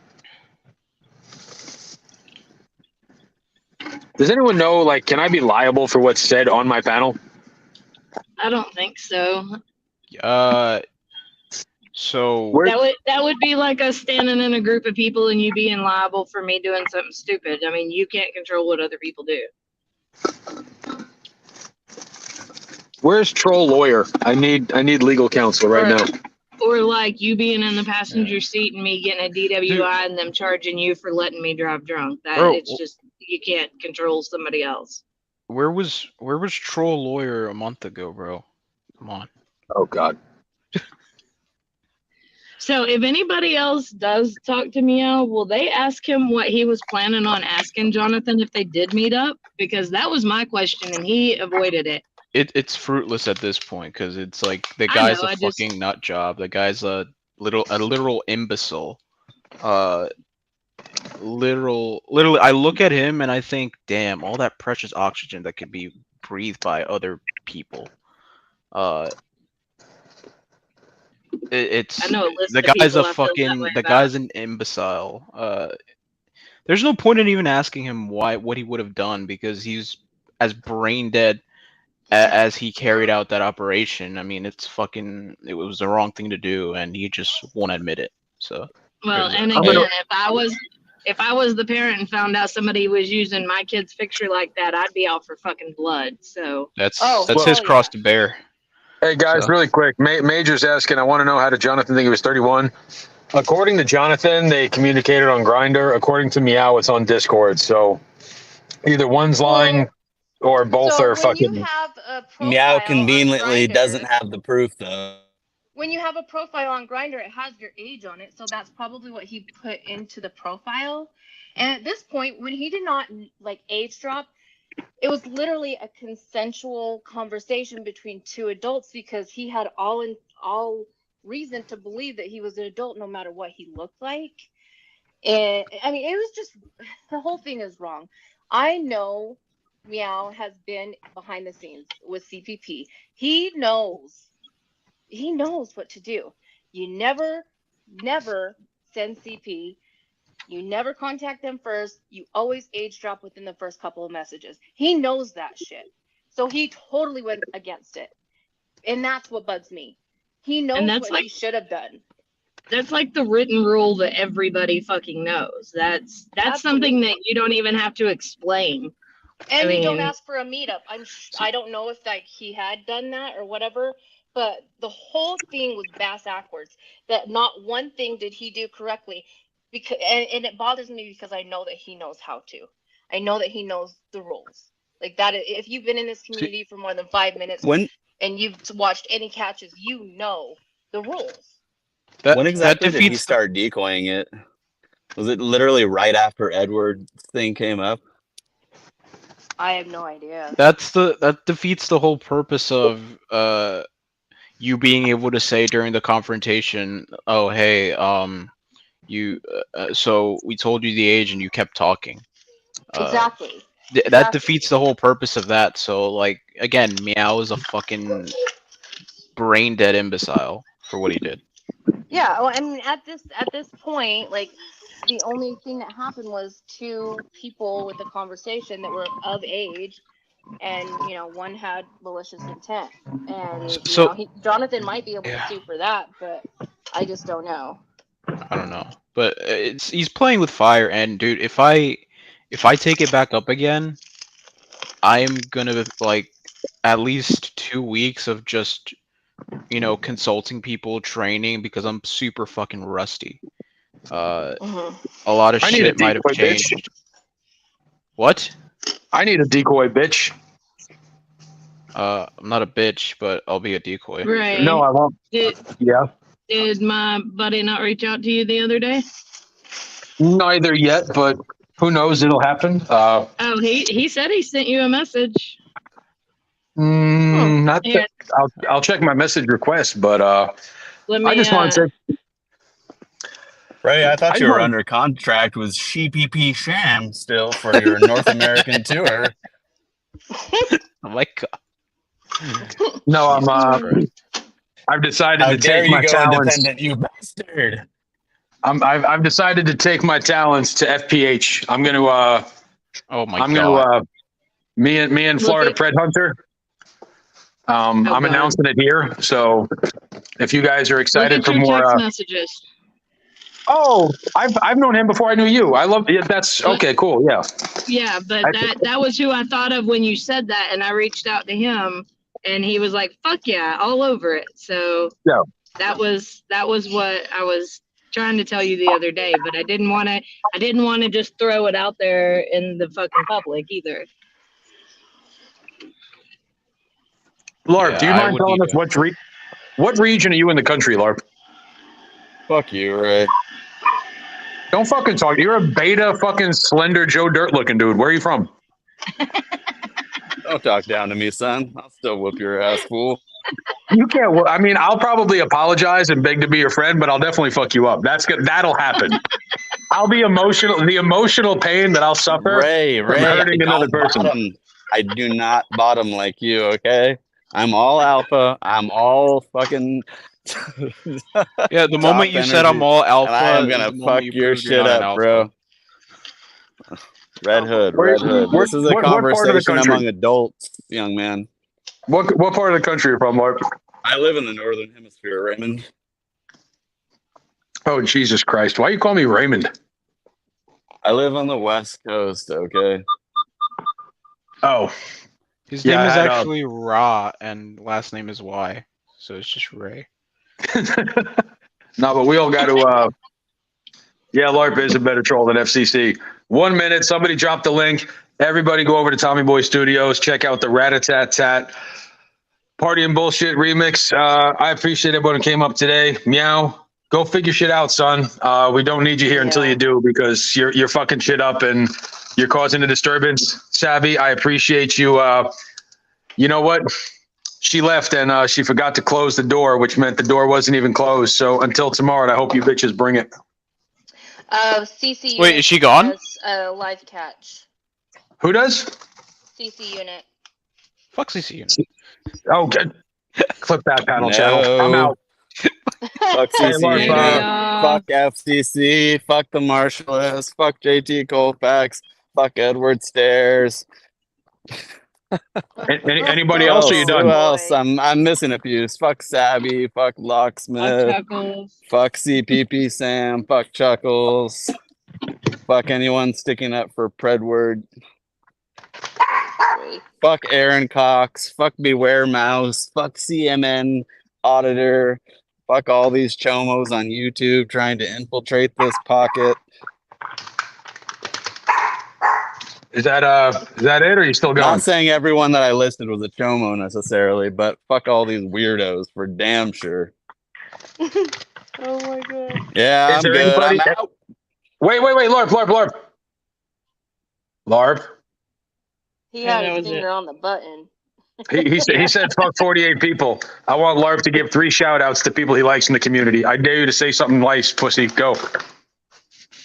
Does anyone know, like, can I be liable for what's said on my panel? I don't think so. So That would be like us standing in a group of people and you being liable for me doing something stupid. I mean, you can't control what other people do. Where's troll lawyer? I need legal counsel right now. Or like you being in the passenger seat and me getting a DWI and them charging you for letting me drive drunk. It's just you can't control somebody else. where was troll lawyer a month ago, bro? Come on. Oh God. So if anybody else does talk to Meow, will they ask him what he was planning on asking Jonathan if they did meet up? Because that was my question and he avoided it. It's fruitless at this point because it's like the guy's a fucking nut job. The guy's a literal imbecile. Literally, I look at him and I think, damn, all that precious oxygen that could be breathed by other people. It's the guy's an imbecile. There's no point in even asking him what he would have done because he's as brain dead as he carried out that operation. I mean, it was the wrong thing to do, and he just won't admit it. So well, and again, if I was the parent and found out somebody was using my kid's picture like that, I'd be out for fucking blood. So that's his cross to bear. Hey guys, really quick. Major's asking. I want to know, how did Jonathan think he was 31? According to Jonathan, they communicated on Grindr. According to Meow, it's on Discord. So either one's lying. Or both are fucking. You have a Meow conveniently doesn't have the proof though. When you have a profile on Grindr, it has your age on it, so that's probably what he put into the profile. And at this point, when he did not like age drop, it was literally a consensual conversation between two adults because he had all reason to believe that he was an adult, no matter what he looked like. And I mean, it was just the whole thing is wrong. I know. Meow has been behind the scenes with CPP. He knows what to do. You never send CP. You never contact them first. You always age drop within the first couple of messages. He knows that shit. So he totally went against it. And that's what bugs me. He knows what he should have done. That's like the written rule that everybody fucking knows. That's something that you don't even have to explain. And you don't ask for a meetup. I don't know if he had done that or whatever, but the whole thing was backwards. That not one thing did he do correctly, because and it bothers me because I know that he knows how to. I know that he knows the rules. Like that, if you've been in this community for more than 5 minutes and you've watched any catches, you know the rules. When exactly did he start decoying it? Was it literally right after Edward's thing came up? I have no idea. That defeats the whole purpose of you being able to say during the confrontation, "Oh, hey, so we told you the age and you kept talking." Exactly. That defeats the whole purpose of that. So, like, again, Meow is a fucking brain dead imbecile for what he did. Yeah, well, I mean, at this point, like, the only thing that happened was two people with a conversation that were of age, and one had malicious intent, and Jonathan might be able to sue for that, but I just don't know. I don't know, but he's playing with fire, and dude, if I take it back up again, I'm gonna like at least 2 weeks of just consulting people, training, because I'm super fucking rusty. A lot of shit might have changed. Bitch. What? I need a decoy, bitch. I'm not a bitch, but I'll be a decoy. Right. No, I won't. Did my buddy not reach out to you the other day? Neither yet, but who knows? It'll happen. He said he sent you a message. Not that, I'll check my message request, but I just want to say. Ray, I thought you were under contract with CPP Sham still for your North American tour. Oh my god! No, I've decided to take my talents. Independent, you bastard! I've decided to take my talents to FPH. I'm gonna. Oh my god! Me and Florida Pred Hunter. I'm God. announcing it here. So if you guys are Look excited at for your more, text messages. oh, I've known him before I knew you. I love yeah, that's okay, cool, yeah. Yeah, but I, that was who I thought of when you said that, and I reached out to him, and he was like, "Fuck yeah, all over it." So Yeah. that was what I was trying to tell you the other day, but I didn't want to just throw it out there in the fucking public either. Larp, Yeah, do you I mind would telling need us to. what region are you in the country, Larp? Fuck you, Ray. Don't fucking talk. You're a beta fucking slender Joe Dirt looking dude. Where are you from? Don't talk down to me, son. I'll still whoop your ass, fool. You can't. I mean, I'll probably apologize and beg to be your friend, but I'll definitely fuck you up. That's good. That'll happen. I'll be emotional. The emotional pain that I'll suffer Ray, from I hurting another don't person. bottom. I do not bottom like you, okay? I'm all alpha. I'm all fucking Yeah, the top moment you said I'm energy, all and I alpha am is gonna the fuck moment you your proved you're shit not an up, bro. alpha. Red Hood, Where, Red Hood. where, This is a what part of the conversation country? among adults, young man. What part of the country are you from, Larp? I live in the northern hemisphere, Raymond. Oh, Jesus Christ. Why you call me Raymond? I live on the west coast, okay? Oh. His Yeah, name I is had, actually Ra, and last name is Y, so it's just Ray. no, but we all got to, yeah, LARP is a better troll than FCC. 1 minute, somebody drop the link. Everybody go over to Tommy Boy Studios. Check out the Rat-a-tat-tat Party and Bullshit remix. I appreciate everyone who came up today. Meow, go figure shit out, son. We don't need you here until Yeah. you do because you're fucking shit up and you're causing a disturbance. Savvy, I appreciate you. You know what? She left and she forgot to close the door, which meant the door wasn't even closed. So until tomorrow, and I hope you bitches bring it. CC Wait, unit is she gone? does a live catch. Who does? CC unit. Fuck CC unit. Oh, good. Clip that panel channel. I'm No. out. Fuck Hey, CC Larp, Later, Unit. y'all. Fuck FCC. Fuck the Marshalists. Fuck JT Colfax. Fuck Edward Stairs. Anybody Who else? Or you else? Who done? else? I'm missing a few. Fuck Savvy. Fuck Fuck Locksmith. Chuckles. Fuck CPP Sam. Fuck Chuckles. Fuck anyone sticking up for Predward. Fuck Aaron Cox. Fuck Beware Mouse. Fuck CMN Auditor. Fuck all these chomos on YouTube trying to infiltrate this pocket. Is that it, or are you still going? Not saying everyone that I listed was a chomo necessarily, but fuck all these weirdos for damn sure. Oh my god. Yeah, Is I'm there good. anybody? I'm out. Wait, Larp. He Yeah, had that his was it. finger on the button. He said fuck 48 people. I want Larp to give 3 shout outs to people he likes in the community. I dare you to say something nice, pussy. Go.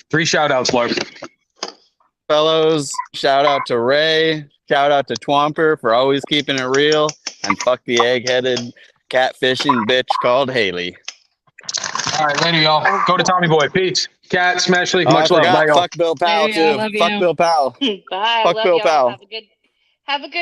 3 shout outs, Larp. Fellows, shout out to Ray. Shout out to Twomper for always keeping it real. And fuck the egg-headed catfishing bitch called Haley. All right, later, y'all. Go to Tommy Boy. Peace. Cat, Smashley, Oh, I much love. Bye, forgot. y'all. Fuck Bill Powell Later, y'all. too. Love Fuck you. Bill Powell. Bye. Fuck Love Bill y'all. Powell. Have a good